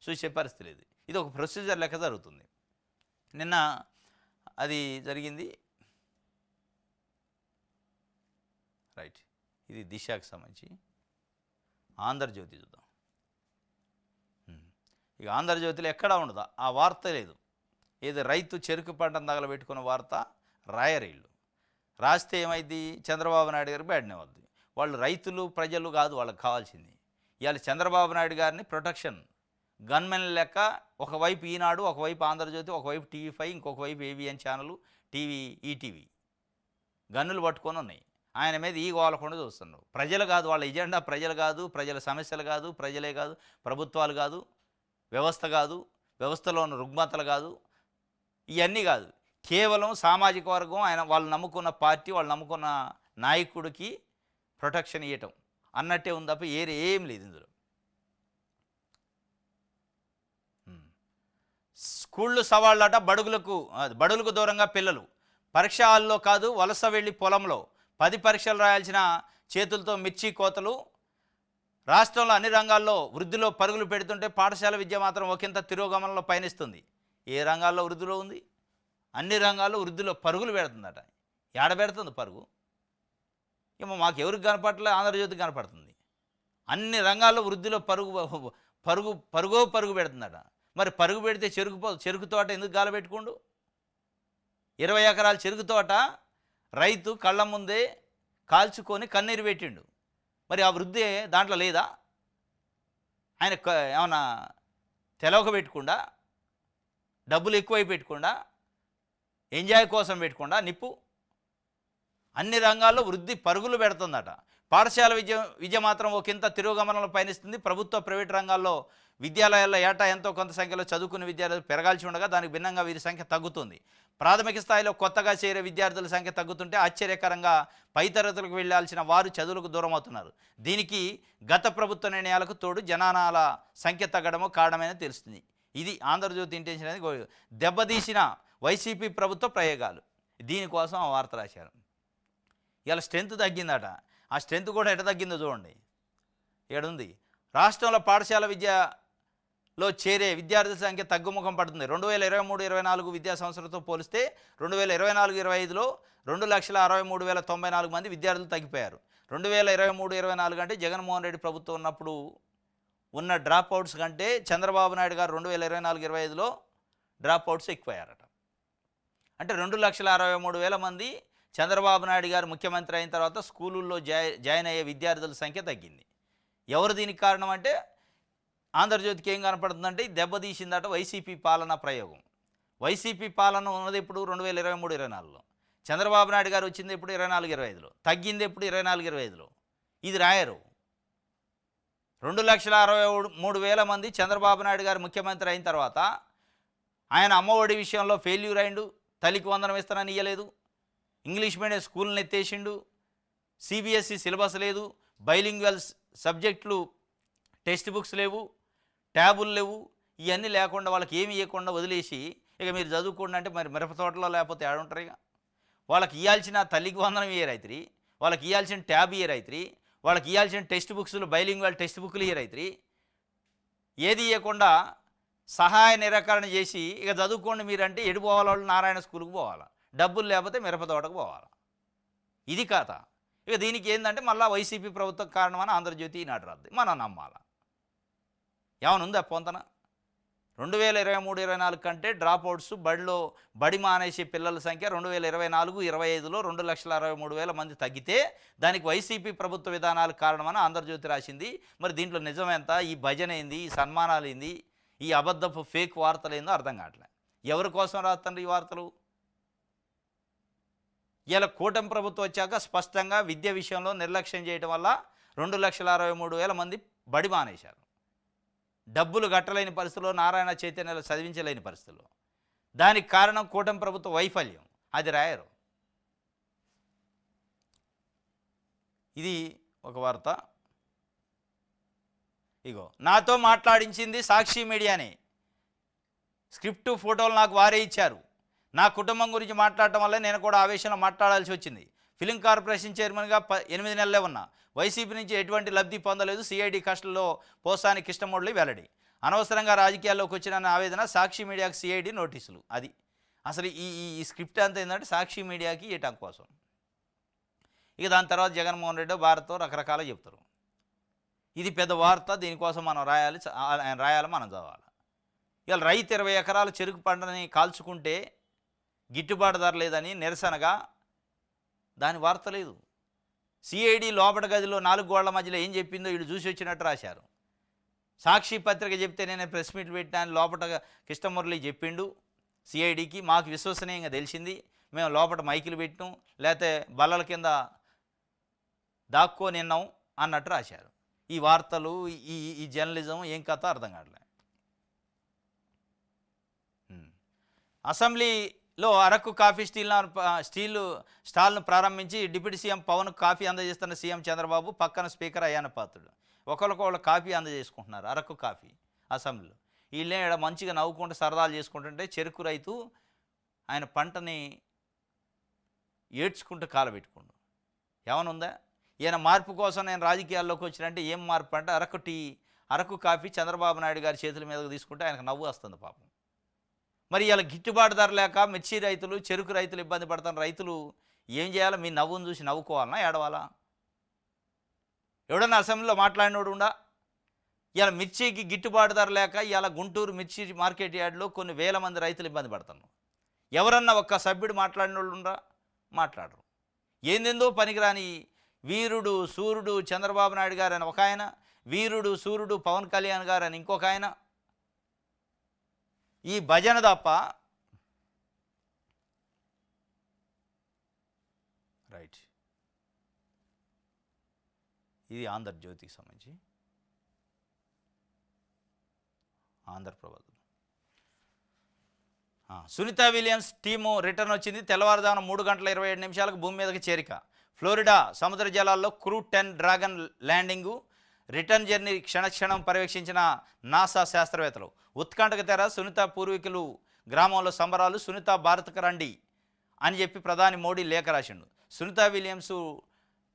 చూసే పరిస్థితి లేదు. ఇది ఒక ప్రొసీజర్ లెక్క జరుగుతుంది. నిన్న అది జరిగింది. రైట్, ఇది దిశకు సంబంధించి. ఆంధ్రజ్యోతి చూద్దాం. ఇక ఆంధ్రజ్యోతిలో ఎక్కడా ఉండదు ఆ వార్త లేదు. ఏదో రైతు చెరుకు పంటను తగలబెట్టుకున్న వార్త రాయరీళ్ళు రాస్తే ఏమైంది, చంద్రబాబు నాయుడు గారికి బ్యాడ్నే అవుద్ది. వాళ్ళు రైతులు ప్రజలు కాదు వాళ్ళకి కావాల్సింది. ఇవాళ చంద్రబాబు నాయుడు గారిని ప్రొటెక్షన్ గన్మెన్ లెక్క, ఒకవైపు ఈనాడు, ఒకవైపు ఆంధ్రజ్యోతి, ఒకవైపు TV5, ఇంకొక వైపు ABN ఛానల్, ఈటీవీ గన్నులు పట్టుకొని ఉన్నాయి. ఆయన మీద ఈ గోలకుండా చూస్తున్నారు. ప్రజలు కాదు వాళ్ళ ఎజెండా, ప్రజలు కాదు, ప్రజల సమస్యలు కాదు, ప్రజలే కాదు, ప్రభుత్వాలు కాదు, వ్యవస్థ కాదు, వ్యవస్థలో ఉన్న రుగ్మతలు కాదు, ఇవన్నీ కాదు. కేవలం సామాజిక వర్గం, ఆయన వాళ్ళు నమ్ముకున్న పార్టీ, వాళ్ళు నమ్ముకున్న నాయకుడికి ప్రొటెక్షన్ ఇవ్వటం అన్నట్టే ఉంది తప్ప ఏం లేదు ఇందులో. స్కూళ్ళు సవాళ్ళట బడులకు దూరంగా పిల్లలు. పరీక్ష హాల్లో కాదు వలస వెళ్ళి పొలంలో 10 పరీక్షలు రాయాల్సిన చేతులతో మిర్చి కోతలు. రాష్ట్రంలో అన్ని రంగాల్లో వృద్ధిలో పరుగులు పెడుతుంటే పాఠశాల విద్య మాత్రం ఒకంత తిరోగమనంలో పయనిస్తుంది. ఏ రంగాల్లో వృద్ధిలో ఉంది? అన్ని రంగాల్లో వృద్ధిలో పరుగులు పెడుతుందట. ఏడ పెడుతుంది పరుగు? ఏమో మాకు ఎవరికి కనపడలే, ఆంధ్రజ్యోతికి కనపడుతుంది. అన్ని రంగాల్లో వృద్ధిలో పరుగు పెడుతుందట. మరి పరుగు పెడితే చెరుకు తోట ఎందుకు గాలబెట్టుకోండు? 20 ఎకరాల చెరుకు తోట రైతు కళ్ళ ముందే కాల్చుకొని కన్నీరు పెట్టిండు. మరి ఆ వృద్ధి దాంట్లో లేదా? ఆయన ఏమన్నా తెలవక పెట్టుకుండా, డబ్బులు ఎక్కువై పెట్టుకుండా, ఎంజాయ్ కోసం పెట్టుకుండా నిప్పు? అన్ని రంగాల్లో వృద్ధి పరుగులు పెడుతుందట. పాఠశాల విద్య మాత్రం ఒకంత తిరోగమనంలో పయనిస్తుంది. ప్రభుత్వ ప్రైవేట్ రంగాల్లో విద్యాలయాల్లో ఏటా ఎంతో కొంత సంఖ్యలో చదువుకునే విద్యార్థులు పెరగాల్సి ఉండగా దానికి భిన్నంగా వీరి సంఖ్య తగ్గుతుంది. ప్రాథమిక స్థాయిలో కొత్తగా చేరే విద్యార్థుల సంఖ్య తగ్గుతుంటే ఆశ్చర్యకరంగా పై తరగతులకు వెళ్లాల్సిన వారు చదువులకు దూరం అవుతున్నారు. దీనికి గత ప్రభుత్వ నిర్ణయాలకు తోడు జనానాల సంఖ్య తగ్గడమో కారణమని తెలుస్తుంది. ఇది ఆంధ్రజ్యోతి ఇంటెన్షన్ అనేది దెబ్బతీసిన వైసీపీ ప్రభుత్వ ప్రయోగాలు. దీనికోసం ఆ వార్త రాశారు. ఇలా స్ట్రెంత్ తగ్గిందట. ఆ స్ట్రెంత్ కూడా ఎట తగ్గిందో చూడండి. ఏడుంది? రాష్ట్రంలో పాఠశాల విద్యలో చేరే విద్యార్థుల సంఖ్య తగ్గుముఖం పడుతుంది. 2023-24 విద్యా సంవత్సరంతో పోలిస్తే 2024-25లో 2,63,094 మంది విద్యార్థులు తగ్గిపోయారు. 2023-24 అంటే జగన్మోహన్ రెడ్డి ప్రభుత్వం ఉన్నప్పుడు ఉన్న డ్రాప్ అవుట్స్ కంటే చంద్రబాబు నాయుడు గారు 2024-25లో డ్రాప్ అవుట్స్ ఎక్కువయ్యారట. అంటే 2,63,000 మంది చంద్రబాబు నాయుడు గారు ముఖ్యమంత్రి అయిన తర్వాత స్కూళ్ళల్లో జాయిన్ అయ్యే విద్యార్థుల సంఖ్య తగ్గింది. ఎవరు దీనికి కారణం అంటే ఆంధ్రజ్యోతికి ఏం కనపడుతుందంటే దెబ్బతీసిందట వైసీపీ పాలనా ప్రయోగం. వైసీపీ పాలన ఉన్నది ఇప్పుడు 2023-24లో. చంద్రబాబు నాయుడు గారు వచ్చింది ఇప్పుడు 24-25లో. తగ్గింది ఎప్పుడు? 24-25లో. ఇది రాయరు. 2,63,000 మంది చంద్రబాబు నాయుడు గారు ముఖ్యమంత్రి అయిన తర్వాత ఆయన అమ్మఒడి విషయంలో ఫెయిల్యూర్ అయిండు. తల్లికి వందనం ఇస్తానని ఇయ్యలేదు. ఇంగ్లీష్ మీడియం స్కూల్ని ఎత్తేసిండు. సిబిఎస్ఈ సిలబస్ లేదు. బైలింగ్వల్ సబ్జెక్టులు టెక్స్ట్ బుక్స్ లేవు, ట్యాబులు లేవు. ఇవన్నీ లేకుండా వాళ్ళకి ఏమి ఇవ్వకుండా వదిలేసి ఇక మీరు చదువుకోండి అంటే మరి మిరప తోటలో లేకపోతే ఆడుంటారు. ఇక వాళ్ళకి ఇవ్వాల్సిన తల్లికి వందనం ఇయ్యరైతురి, వాళ్ళకి ఇవ్వాల్సిన ట్యాబ్ ఇయ్యరైతురి, వాళ్ళకి ఇవ్వాల్సిన టెక్స్ట్ బుక్స్లు బైలింగ్వల్ టెక్స్ట్ బుక్లు ఇయ్యరైతురి. ఏది ఇవ్వకుండా సహాయ నిరాకరణ చేసి ఇక చదువుకోండి మీరంటే ఎడిపోవాలి వాళ్ళు? నారాయణ స్కూల్కి పోవాలా, డబ్బులు లేకపోతే మిరప తోటకు పోవాలా. ఇది కథ. ఇక దీనికి ఏంటంటే మళ్ళీ వైసీపీ ప్రభుత్వం కారణమని ఆంధ్రజ్యోతి ఈనాడు రాద్ది. మనం నమ్మాలా? ఏమనుంది ఆ పొంతన? 2023-24 కంటే డ్రాప్ అవుట్స్ బడి మానేసే పిల్లల సంఖ్య 2024-25లో 2,63,000 మంది తగ్గితే దానికి వైసీపీ ప్రభుత్వ విధానాలు కారణమని ఆంధ్రజ్యోతి రాసింది. మరి దీంట్లో నిజమెంత? ఈ భజన ఏంది? ఈ సన్మానాలు ఏంది? ఈ అబద్ధపు ఫేక్ వార్తలు ఏందో అర్థం కావట్లేదు. ఎవరి కోసం రాస్తారు ఈ వార్తలు? ఇలా కూటమి ప్రభుత్వం వచ్చాక స్పష్టంగా విద్య విషయంలో నిర్లక్ష్యం చేయడం వల్ల 2,63,000 మంది బడి మానేశారు. డబ్బులు కట్టలేని పరిస్థితుల్లో, నారాయణ చైతన్యాలు చదివించలేని పరిస్థితుల్లో. దానికి కారణం కూటమి ప్రభుత్వ వైఫల్యం. అది రాయరు. ఇది ఒక వార్త. ఇగో, నాతో మాట్లాడించింది సాక్షి మీడియానే. స్క్రిప్టు ఫోటోలు నాకు వారే ఇచ్చారు. నా కుటుంబం గురించి మాట్లాడటం వల్ల నేను కూడా ఆవేశంలో మాట్లాడాల్సి వచ్చింది. ఫిలిం కార్పొరేషన్ చైర్మన్గా 8 నెలలే ఉన్నా. వైసీపీ నుంచి ఎటువంటి లబ్ధి పొందలేదు. సిఐడి కస్టడీలో పోసాని కృష్ణమూర్తి వెల్లడి. అనవసరంగా రాజకీయాల్లోకి వచ్చిన ఆవేదన. సాక్షి మీడియాకి సిఐడి నోటీసులు. అది అసలు ఈ స్క్రిప్ట్ అంతా ఏంటంటే సాక్షి మీడియాకి ఇయటం కోసం. ఇక దాని తర్వాత జగన్మోహన్ రెడ్డి భారత్తో రకరకాలు చెప్తారు. ఇది పెద్ద వార్త. దీనికోసం మనం రాయాలి, మనం చదవాలి. ఇవాళ రైతు 20 ఎకరాల చెరుకు పంటని కాల్చుకుంటే గిట్టుబాటు ధర లేదని నిరసనగా దాని వార్త లేదు. సిఐడి లోపల గదిలో 4 గోళ్ల మధ్యలో ఏం చెప్పిందో వీళ్ళు చూసి వచ్చినట్టు రాశారు. సాక్షి పత్రిక చెప్తే నేను ప్రెస్ మీట్ పెట్టాను, లోపల కృష్ణమురళి చెప్పిండు సిఐడికి. మాకు విశ్వసనీయంగా తెలిసింది, మేము లోపల మైకులు పెట్టినాం, లేకపోతే బల్లల కింద దాక్కొని నిన్నాం అన్నట్టు రాశారు. ఈ వార్తలు, ఈ జర్నలిజం ఏం కథ అర్థం కావట్లే. అసెంబ్లీలో అరకు కాఫీ స్టాల్ను ప్రారంభించి డిప్యూటీ సీఎం పవన్ కాఫీ అందజేస్తున్న సీఎం చంద్రబాబు, పక్కన స్పీకర్ అయ్యన్న పాత్రుడు ఒకరికొకళ్ళు కాఫీ అందజేసుకుంటున్నారు. అరకు కాఫీ అసెంబ్లీలో. వీళ్ళే ఈడ మంచిగా నవ్వుకుంటూ సరదాలు చేసుకుంటుంటే చెరుకు రైతు ఆయన పంటని ఏడ్చుకుంటూ కాలబెట్టుకుండు. ఏమైనా ఉందా? ఈయన మార్పు కోసం నేను రాజకీయాల్లోకి వచ్చినంటే ఏం మార్పు అంటే అరకు టీ, అరకు కాఫీ చంద్రబాబు నాయుడు గారి చేతుల మీదకు తీసుకుంటే ఆయనకు నవ్వు వస్తుంది పాపం. మరి ఇలా గిట్టుబాటు ధర లేక మిర్చి రైతులు, చెరుకు రైతులు ఇబ్బంది పడుతున్న రైతులు ఏం చేయాలి? మీ నవ్వును చూసి నవ్వుకోవాలనా, ఏడవాలా? ఎవడన్నా అసెంబ్లీలో మాట్లాడినోడు ఉండా? ఇలా మిర్చికి గిట్టుబాటు ధర లేక ఇలా గుంటూరు మిర్చి మార్కెట్ యార్డ్లో కొన్ని వేల మంది రైతులు ఇబ్బంది పడుతున్నారు. ఎవరన్నా ఒక్క సభ్యుడు మాట్లాడిన వాళ్ళు ఉండరా? మాట్లాడరు. ఏందేందో పనికిరాని వీరుడు సూర్యుడు చంద్రబాబు నాయుడు గారు అని ఒక ఆయన, వీరుడు సూర్యుడు పవన్ కళ్యాణ్ గారు అని ఇంకొక ఆయన, ఈ భజన తప్ప. రైట్, ఇది ఆంధ్రజ్యోతికి సంబంధించి Andhra Prabha. Sunita Williams team return వచ్చింది. తెల్లవారుజామున 3:27 భూమి మీదకి చేరిక. ఫ్లోరిడా సముద్ర జలాల్లో crew 10 Dragon landing. Return journey క్షణక్షణం పర్యవేక్షించిన నాసా శాస్త్రవేత్తలు. ఉత్కంఠకు తెర. సునీత పూర్వీకులు గ్రామంలో సంబరాలు. సునీత భారత్కు రండి అని చెప్పి ప్రధాని మోడీ లేఖ రాసిండు. సునీత విలియమ్స్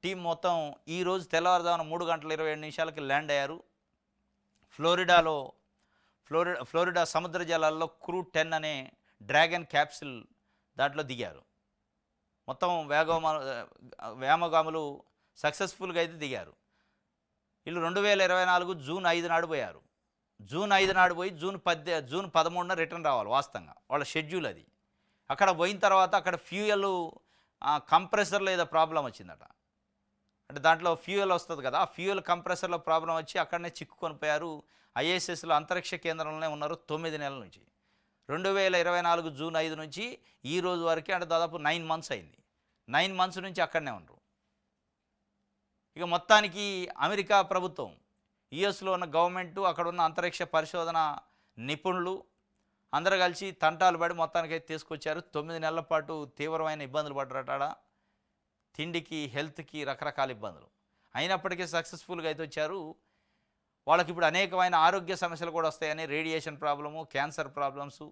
టీం మొత్తం ఈరోజు తెల్లవారుజామున 3:27 ల్యాండ్ అయ్యారు. ఫ్లోరిడా సముద్ర జలాల్లో క్రూ 10 అనే డ్రాగన్ క్యాప్సిల్ దాంట్లో దిగారు. మొత్తం వ్యామగాములు సక్సెస్ఫుల్గా అయితే దిగారు. వీళ్ళు 2024 జూన్ 5 నాడు పోయారు. జూన్ 5 నాడు పోయి జూన్ 13న రిటర్న్ రావాలి. వాస్తవంగా వాళ్ళ షెడ్యూల్ అది. అక్కడ పోయిన తర్వాత అక్కడ ఫ్యూయల్ కంప్రెసర్లో ఏదో ప్రాబ్లం వచ్చిందట. అంటే దాంట్లో ఫ్యూయల్ వస్తుంది కదా, ఆ ఫ్యూయల్ కంప్రెసర్లో ప్రాబ్లం వచ్చి అక్కడనే చిక్కుకొని పోయారు. ఐఎస్ఎస్లో అంతరిక్ష కేంద్రంలోనే ఉన్నారు 9 నెలల నుంచి. 2024 జూన్ 5 నుంచి ఈ రోజు వరకు, అంటే దాదాపు 9 మంత్స్ అయింది. 9 మంత్స్ నుంచి అక్కడనే ఉన్నారు. ఇక మొత్తానికి అమెరికా ప్రభుత్వం, యుఎస్లో ఉన్న గవర్నమెంటు, అక్కడ ఉన్న అంతరిక్ష పరిశోధన నిపుణులు అందరూ కలిసి తంటాలు పడి మొత్తానికైతే తీసుకొచ్చారు. 9 నెలల పాటు తీవ్రమైన ఇబ్బందులు పడ్డారట. తిండికి, హెల్త్కి రకరకాల ఇబ్బందులు అయినప్పటికీ సక్సెస్ఫుల్గా అయితే వచ్చారు. వాళ్ళకి ఇప్పుడు అనేకమైన ఆరోగ్య సమస్యలు కూడా వస్తాయని, రేడియేషన్ ప్రాబ్లము, క్యాన్సర్ ప్రాబ్లమ్స్,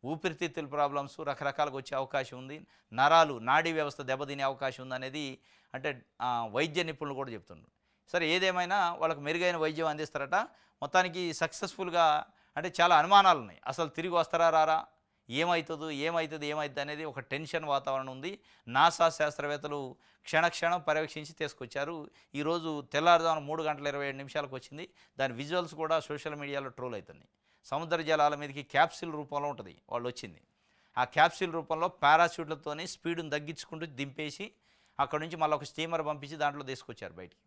ఊపిరితిత్తుల ప్రాబ్లమ్స్ రకరకాలుగా వచ్చే అవకాశం ఉంది. నరాలు, నాడీ వ్యవస్థ దెబ్బతినే అవకాశం ఉందనేది అంటే వైద్య నిపుణులు కూడా చెప్తున్నారు. సరే, ఏదేమైనా వాళ్ళకు మెరుగైన వైద్యం అందిస్తారట. మొత్తానికి సక్సెస్ఫుల్గా, అంటే చాలా అనుమానాలు ఉన్నాయి. అసలు తిరిగి వస్తారా రారా, ఏమవుతుంది అనేది ఒక టెన్షన్ వాతావరణం ఉంది. నాసా శాస్త్రవేత్తలు క్షణక్షణం పర్యవేక్షించి తీసుకొచ్చారు. ఈరోజు తెల్లారుజామున 3:27 వచ్చింది. దాని విజువల్స్ కూడా సోషల్ మీడియాలో ట్రోల్ అవుతున్నాయి. సముద్ర జలాల మీదకి క్యాప్సిల్ రూపంలో ఉంటుంది వాళ్ళు వచ్చింది. ఆ క్యాప్సిల్ రూపంలో పారాషూట్లతోని స్పీడ్ని తగ్గించుకుంటూ దింపేసి అక్కడ నుంచి మళ్ళీ ఒక స్టీమర్ పంపించి దాంట్లో తీసుకొచ్చారు బయటికి.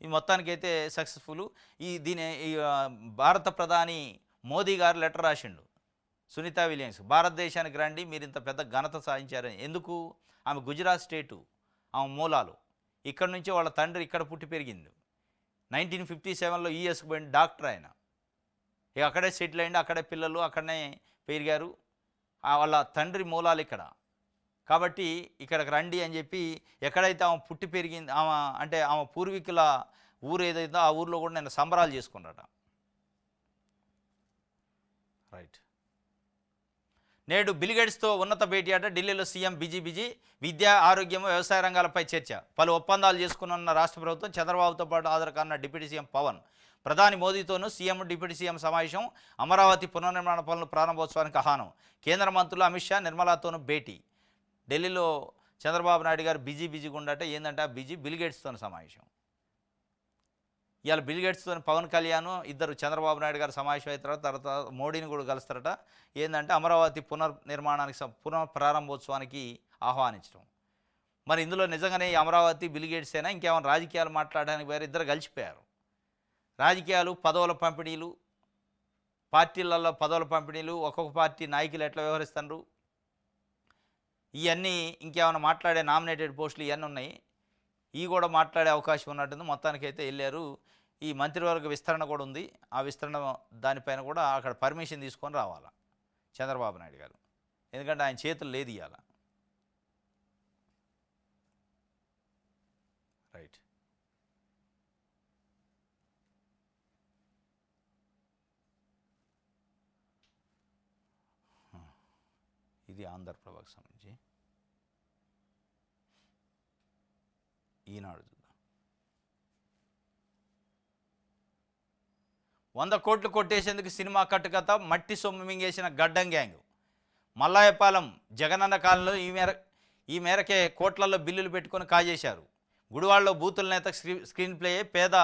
ఈ మొత్తానికైతే సక్సెస్ఫుల్. భారత ప్రధాని మోదీ గారు లెటర్ రాసిండు సునీత విలియమ్స్, భారతదేశానికి రండి, మీరు ఇంత పెద్ద ఘనత సాధించారని. ఎందుకు? ఆమె గుజరాత్ స్టేటు, ఆమె మూలాలు. ఇక్కడ నుంచి వాళ్ళ తండ్రి ఇక్కడ పుట్టి పెరిగింది. 1957లో యూఎస్కి పోయిన డాక్టర్ ఆయన. ఇక అక్కడే సెటిల్ అయ్యింది, అక్కడే పిల్లలు, అక్కడనే పెరిగారు. వాళ్ళ తండ్రి మూలాలు ఇక్కడ. కాబట్టి ఇక్కడికి రండి అని చెప్పి, ఎక్కడైతే ఆమె పుట్టి పెరిగింది, ఆమె పూర్వీకుల ఊరు ఏదైతే ఆ ఊర్లో కూడా నేను సంబరాలు చేసుకున్నారట. రైట్. నేడు బిల్గేట్స్తో ఉన్నత భేటీ అట. ఢిల్లీలో సీఎం బిజీ. విద్య, ఆరోగ్యం, వ్యవసాయ రంగాలపై చర్చ. పలు ఒప్పందాలు చేసుకున్న రాష్ట్ర ప్రభుత్వం. చంద్రబాబుతో పాటు హాజరు కానున్న డిప్యూటీ సీఎం పవన్. ప్రధాని మోదీతోనూ సీఎం, డిప్యూటీ సీఎం సమావేశం. అమరావతి పునర్నిర్మాణ పనుల ప్రారంభోత్సవానికి ఆహ్వానం. కేంద్ర మంత్రులు అమిత్ షా, నిర్మలాతోనూ భేటీ. ఢిల్లీలో చంద్రబాబు నాయుడు గారు బిజీగా ఉండట. ఏంటంటే ఆ బిల్గేట్స్తో సమావేశం. ఇవాళ బిల్గేట్స్తో పవన్ కళ్యాణ్ ఇద్దరు చంద్రబాబు నాయుడు గారు సమావేశం అయిన తర్వాత మోడీని కూడా కలుస్తారట. ఏంటంటే అమరావతి పునః ప్రారంభోత్సవానికి ఆహ్వానించడం. మరి ఇందులో నిజంగానే అమరావతి బిల్గేట్స్ అయినా ఇంకేమైనా రాజకీయాలు మాట్లాడడానికి వేరే ఇద్దరు కలిసిపోయారు. రాజకీయాలు, పదవుల పంపిణీలు, పార్టీలలో పదవుల పంపిణీలు, ఒక్కొక్క పార్టీ నాయకులు ఎట్లా వ్యవహరిస్తున్నారు, ఇవన్నీ ఇంకేమైనా మాట్లాడే నామినేటెడ్ పోస్టులు ఇవన్నీ ఉన్నాయి. ఇవి కూడా మాట్లాడే అవకాశం ఉన్నట్టుంది. మొత్తానికైతే వెళ్ళారు. ఈ మంత్రివర్గ విస్తరణ కూడా ఉంది. ఆ విస్తరణ దానిపైన కూడా అక్కడ పర్మిషన్ తీసుకొని రావాలా చంద్రబాబు నాయుడు గారు. ఎందుకంటే ఆయన చేతులు లేదు ఇవాళ. రైట్. ఇది ఆంధ్రప్రభకు సంబంధించి. ఈనాడు చూద్దాం. 100 కోట్లు కొట్టేసేందుకు సినిమా కట్టుకథ, మట్టి సొమ్ము మింగేసిన గడ్డం గ్యాంగ్. మల్లాయపాలెం జగనన్న కాలంలో ఈ మేరకే కోట్లలో బిల్లులు పెట్టుకొని కాజేశారు. గుడివాడలో బూతుల నేత స్క్రీన్ ప్లే, పేద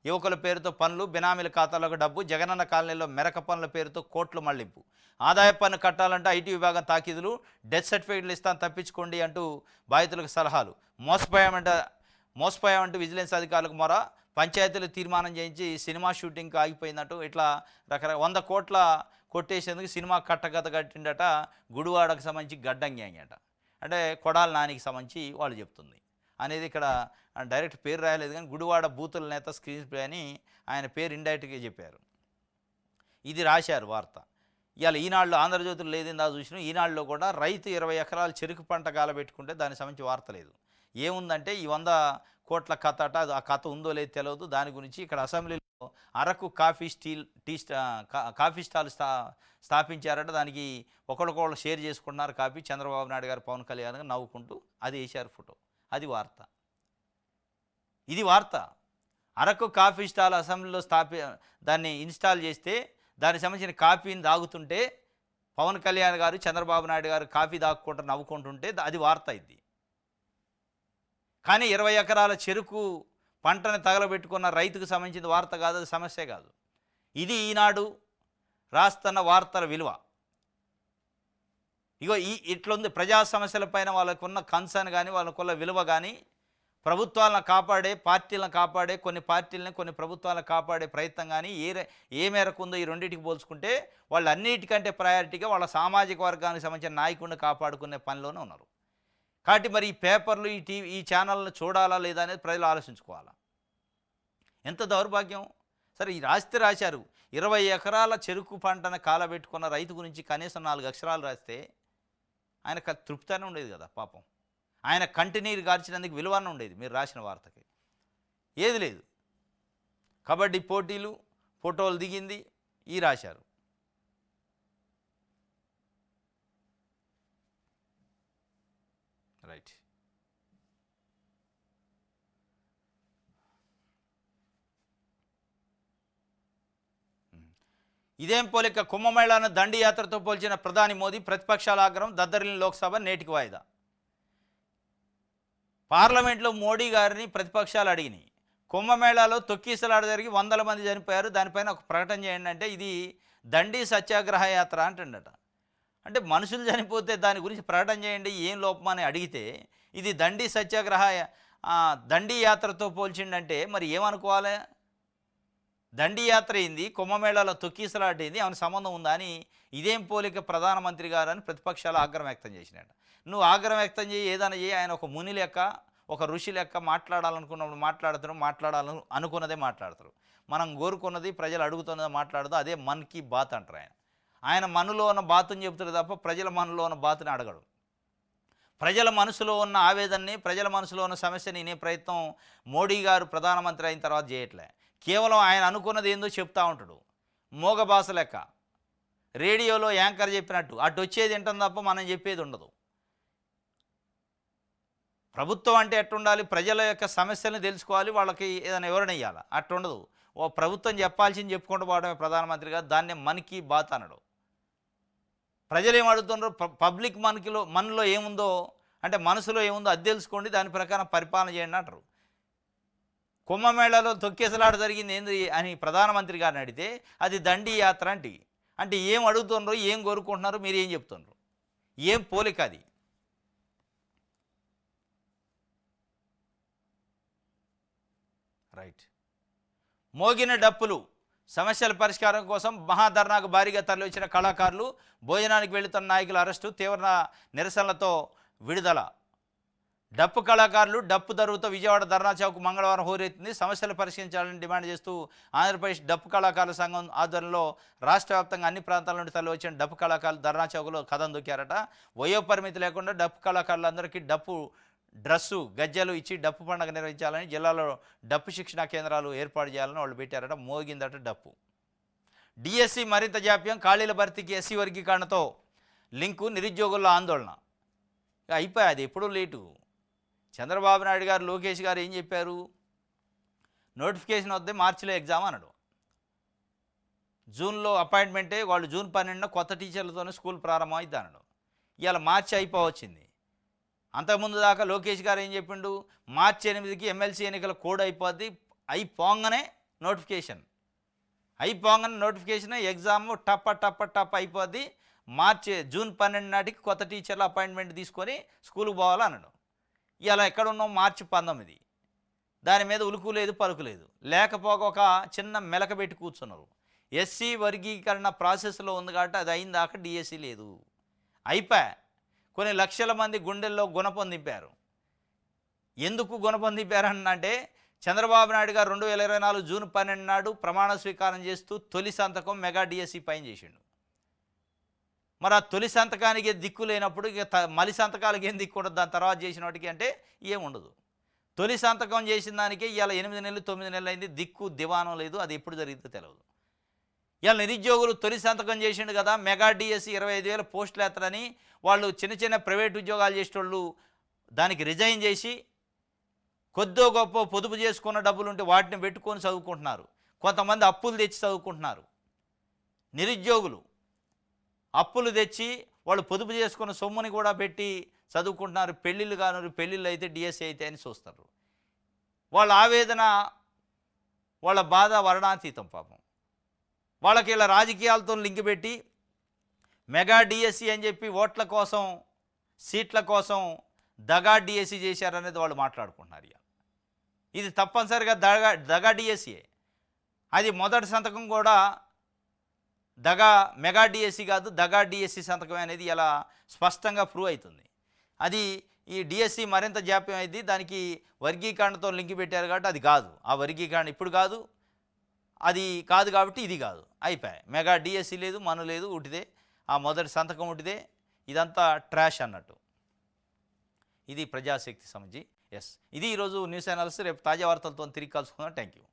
యువకుల పేరుతో పనులు, బినామీల ఖాతాలకు డబ్బు, జగనన్న కాలనీలో మెరక పనుల పేరుతో కోట్లు మళ్లింపు. ఆదాయ పన్ను కట్టాలంటే ఐటీ విభాగం తాకీదులు, డెత్ సర్టిఫికేట్లు ఇస్తాను తప్పించుకోండి అంటూ బాధితులకు సలహాలు. మోసపోయామంటూ విజిలెన్స్ అధికారులకు మొర, పంచాయతీలు తీర్మానం చేయించి సినిమా షూటింగ్కి ఆగిపోయిందట. ఇట్లా రకరకాల 100 కోట్ల కొట్టేసేందుకు సినిమా కట్టకథ కట్టిండట గుడివాడకు సంబంధించి గడ్డం గ్యాంగ్ అట. అంటే కొడాలి నానికి సంబంధించి వాళ్ళు చెప్తుంది అనేది. ఇక్కడ డైరెక్ట్ పేరు రాయలేదు కానీ గుడివాడ బూతుల నేత స్క్రీన్ ప్లే అని ఆయన పేరు ఇండైరెక్ట్గా చెప్పారు. ఇది రాశారు వార్త. ఇవాళ ఈనాడులో, ఆంధ్రజ్యోతులు లేదిందా చూసినా, ఈనాడులో కూడా రైతు 20 ఎకరాలు చెరుకు పంట గాలబెట్టుకుంటే దానికి సంబంధించి వార్త లేదు. ఏముందంటే ఈ 100 కోట్ల కథ అట, ఆ కథ ఉందో లేదో తెలియదు. దాని గురించి ఇక్కడ అసెంబ్లీలో అరకు కాఫీ స్టాల్ స్థాపించారట. దానికి ఒకరికొకరు షేర్ చేసుకుంటున్నారు కాఫీ. చంద్రబాబు నాయుడు గారు, పవన్ కళ్యాణ్ గారు నవ్వుకుంటూ అది వేశారు ఫోటో. అది వార్త. ఇది వార్త. అరకు కాఫీ స్టాల్ అసెంబ్లీలో దాన్ని ఇన్స్టాల్ చేస్తే దానికి సంబంధించిన కాఫీని తాగుతుంటే పవన్ కళ్యాణ్ గారు, చంద్రబాబు నాయుడు గారు కాఫీ తాగుకుంటూ నవ్వుకుంటుంటే అది వార్త ఇది. కానీ 20 ఎకరాల చెరుకు పంటను తగలబెట్టుకున్న రైతుకు సంబంధించిన వార్త కాదు, అది సమస్య కాదు. ఇది ఈనాడు రాస్తున్న వార్తల విలువ. ఇగో ఇట్లుంది. ప్రజా సమస్యలపైన వాళ్ళకున్న కన్సర్న్ కానీ, వాళ్ళకున్న విలువ కానీ, ప్రభుత్వాలను కాపాడే, పార్టీలను కాపాడే, కొన్ని పార్టీలని కొన్ని ప్రభుత్వాలను కాపాడే ప్రయత్నం కానీ ఏ మేరకు ఉందో ఈ రెండింటికి పోల్చుకుంటే వాళ్ళు అన్నిటికంటే ప్రయారిటీగా వాళ్ళ సామాజిక వర్గానికి సంబంధించిన నాయకుడిని కాపాడుకునే పనిలోనే ఉన్నారు. కాబట్టి మరి ఈ పేపర్లు, ఈ ఛానళ్ళను చూడాలా లేదా అనేది ప్రజలు ఆలోచించుకోవాలా. ఎంత దౌర్భాగ్యం. సరే, ఈ రాశారు 20 ఎకరాల చెరుకు పంటను కాలబెట్టుకున్న రైతు గురించి కనీసం 4 అక్షరాలు రాస్తే ఆయన తృప్తిగానే ఉండేది కదా పాపం. ఆయన కంటినీరు గార్చినందుకు విలువనే ఉండేది. మీరు రాసిన వార్తకి ఏది లేదు. కబడ్డీ పోటీలు, ఫోటోలు దిగింది, ఈ రాశారు. రైట్. ఇదేం పోలిక. కుంభమేళాను దండి యాత్రతో పోల్చిన ప్రధాని మోదీ, ప్రతిపక్షాల ఆగ్రహం, దద్దరిల్లిన లోక్సభ నేటికి వాయిదా. పార్లమెంట్లో మోడీ గారిని ప్రతిపక్షాలు అడిగినాయి. కుంభమేళాలో తొక్కిసలాట జరిగి 100 మంది చనిపోయారు, దానిపైన ఒక ప్రకటన చేయండి అంటే ఇది దండి సత్యాగ్రహ యాత్ర అంటుండట. అంటే మనుషులు చనిపోతే దాని గురించి ప్రకటన చేయండి, ఏం లోపమని అడిగితే ఇది దండి సత్యాగ్రహ దండి యాత్రతో పోల్చిండంటే మరి ఏమనుకోవాలి? దండి యాత్ర అయింది, కుంభమేళాలో తొక్కిసలాట అయింది, ఏమైనా సంబంధం ఉందా అని ఇదేం పోలిక ప్రధానమంత్రి గారు అని ప్రతిపక్షాలు ఆగ్రహం వ్యక్తం చేసినట్ట. నువ్వు ఆగ్రహం వ్యక్తం చేయి, ఏదైనా చేయి. ఆయన ఒక ముని లెక్క, ఒక ఋషి లెక్క మాట్లాడాలనుకున్నప్పుడు మాట్లాడాలను అనుకున్నదే మాట్లాడతారు. మనం కోరుకున్నది, ప్రజలు అడుగుతున్నది మాట్లాడదు. అదే మన్ కీ బాత్ అంటారు. ఆయన మనలో ఉన్న బాతుని చెబుతారు తప్ప ప్రజల మనలో ఉన్న బాతుని అడగడు. ప్రజల మనసులో ఉన్న ఆవేదనని, ప్రజల మనసులో ఉన్న సమస్యని వినే ప్రయత్నం మోడీ గారు ప్రధానమంత్రి అయిన తర్వాత చేయట్లే. కేవలం ఆయన అనుకున్నది ఏందో చెప్తా ఉంటాడు. మోగ భాష లెక్క, రేడియోలో యాంకర్ చెప్పినట్టు అటు వచ్చేది వింటాం తప్ప మనం చెప్పేది ఉండదు. ప్రభుత్వం అంటే ఎట్టుండాలి? ప్రజల యొక్క సమస్యలను తెలుసుకోవాలి, వాళ్ళకి ఏదైనా వివరణ ఇవ్వాలి. అట్టుండదు. ఓ ప్రభుత్వం చెప్పాల్సింది చెప్పుకుంటూ పోవడమే ప్రధానమంత్రి గారు. దాన్నే మన్ కీ బాత్ అనడు. ప్రజలు ఏం అడుగుతున్నారు? పబ్లిక్ మనలో ఏముందో, అంటే మనసులో ఏముందో అది తెలుసుకోండి, దాని ప్రకారం పరిపాలన చేయండి అంటారు. కుంభమేళాలో తొక్కేసలాట జరిగింది ఏంది అని ప్రధానమంత్రి గారిని అడిగితే అది దండి యాత్ర అంటే ఏం అడుగుతున్నారు, ఏం కోరుకుంటున్నారు, మీరు ఏం చెప్తున్నారు? ఏం పోలిక అది? రైట్. మోగిన డప్పులు, సమస్యల పరిష్కారం కోసం మహాధర్నాకు భారీగా తరలివచ్చిన కళాకారులు, భోజనానికి వెళుతున్న నాయకుల అరెస్టు, తీవ్ర నిరసనలతో విడుదల. డప్పు కళాకారులు డప్పు ధరతో విజయవాడ ధర్నా చౌక్ మంగళవారం హోరెత్తింది. సమస్యలు పరిష్కరించాలని డిమాండ్ చేస్తూ ఆంధ్రప్రదేశ్ డప్పు కళాకారుల సంఘం ఆధ్వర్యంలో రాష్ట్ర వ్యాప్తంగా అన్ని ప్రాంతాల నుండి తరలివచ్చిన డప్పు కళాకారులు ధర్నా చౌక్లో కథం దొక్కారట. వయో పరిమితి లేకుండా డప్పు కళాకారులందరికీ డప్పు డ్రస్సు, గజ్జలు ఇచ్చి డప్పు పండుగ నిర్వహించాలని, జిల్లాలో డప్పు శిక్షణా కేంద్రాలు ఏర్పాటు చేయాలని వాళ్ళు పెట్టారట. మోగిందట డప్పు. డిఎస్సి మరింత జాప్యం, ఖాళీల భర్తీకి ఎస్సీ వర్గీకరణతో లింకు నిరుద్యోగుల్లో ఆందోళన. ఇక అయిపోయి అది ఎప్పుడూ లేటు. చంద్రబాబు నాయుడు గారు, లోకేష్ గారు ఏం చెప్పారు? నోటిఫికేషన్ వద్దే మార్చిలో ఎగ్జామ్ అన్నాడు. జూన్లో అపాయింట్మెంటే, వాళ్ళు జూన్ 12న కొత్త టీచర్లతోనే స్కూల్ ప్రారంభం అవుతుంది అన్నాడు. ఇవాళ మార్చి అయిపోవచ్చింది. అంతకుముందు దాకా లోకేష్ గారు ఏం చెప్పిండు? మార్చి 8కి ఎమ్మెల్సీ ఎన్నికల కోడ్ అయిపోద్ది, అయిపోగానే నోటిఫికేషన్, అయిపోగానే నోటిఫికేషన్, ఎగ్జామ్ టప్ప టప్ప టప్ప అయిపోద్ది, జూన్ 12 నాటికి కొత్త టీచర్ల అపాయింట్మెంట్ తీసుకొని స్కూల్కి పోవాలన్నాడు. ఇలా ఎక్కడున్నాం? మార్చి 19. దాని మీద ఉలుకు లేదు పలుకు లేదు. లేకపోక ఒక చిన్న మెలక పెట్టి కూర్చున్నారు. ఎస్సీ వర్గీకరణ ప్రాసెస్లో ఉంది కాబట్టి అది అయిన దాకా డిఎస్సి లేదు. అయిపోయా. కొన్ని లక్షల మంది గుండెల్లో గుణపం దింపారు. ఎందుకు గుణపం దింపారంటే, చంద్రబాబు నాయుడు గారు 2024 జూన్ 12 నాడు ప్రమాణ స్వీకారం చేస్తూ తొలి సంతకం మెగా డిఎస్సి పైన చేసిండు. మరి ఆ తొలి సంతకానికి దిక్కు లేనప్పుడు ఇక మలి సంతకాలకి ఏం దిక్కు ఉండదు దాని తర్వాత చేసిన వాటికి అంటే ఏముండదు. తొలి సంతకం చేసిన దానికే ఇవాళ 8 నెలలు 9 నెలలు అయింది, దిక్కు దివానం లేదు, అది ఎప్పుడు జరిగితే తెలియదు. ఇవాళ నిరుద్యోగులు తొలి సంతకం చేసిండు కదా, మెగా డిఎస్సి 25,000 పోస్టులు ఎత్తడని వాళ్ళు చిన్న చిన్న ప్రైవేట్ ఉద్యోగాలు చేసేటోళ్ళు దానికి రిజైన్ చేసి కొద్దో గొప్ప పొదుపు చేసుకున్న డబ్బులు ఉంటే వాటిని పెట్టుకొని చదువుకుంటున్నారు. కొంతమంది అప్పులు తెచ్చి చదువుకుంటున్నారు. నిరుద్యోగులు అప్పులు తెచ్చి వాళ్ళు పొదుపు చేసుకున్న సొమ్ముని కూడా పెట్టి చదువుకుంటున్నారు. పెళ్ళిళ్ళు కాను, పెళ్ళిళ్ళు అయితే డిఎస్సి అయితే అని చూస్తారు. వాళ్ళ ఆవేదన, వాళ్ళ బాధ వర్ణాతీతం పాపం. వాళ్ళకి ఇలా రాజకీయాలతో లింక్ పెట్టి మెగా డిఎస్సి అని చెప్పి ఓట్ల కోసం, సీట్ల కోసం దగా డిఎస్సి చేశారనేది వాళ్ళు మాట్లాడుకుంటున్నారు. ఇది తప్పనిసరిగా దగా డిఎస్సియే. అది మొదటి సంతకం కూడా మెగా డిఎస్సి కాదు, దగా డిఎస్సి సంతకం అనేది ఇలా స్పష్టంగా ప్రూవ్ అవుతుంది. అది ఈ డిఎస్సి మరింత జాప్యం అయింది. దానికి వర్గీకరణతో లింక్ పెట్టారు కాబట్టి అది కాదు. ఆ వర్గీకరణ ఇప్పుడు కాదు, అది కాదు కాబట్టి ఇది కాదు. అయిపోయాయి. మెగా డిఎస్సి లేదు, మను లేదు, ఉటిదే. ఆ మొదటి సంతకం ఉటిదే. ఇదంతా ట్రాష్ అన్నట్టు. ఇది ప్రజాశక్తి సమితి. ఎస్, ఇది ఈరోజు న్యూస్ అనాలిసిస్. రేపు తాజా వార్తలతో తిరిగి కలుసుకుందాం. Thank you.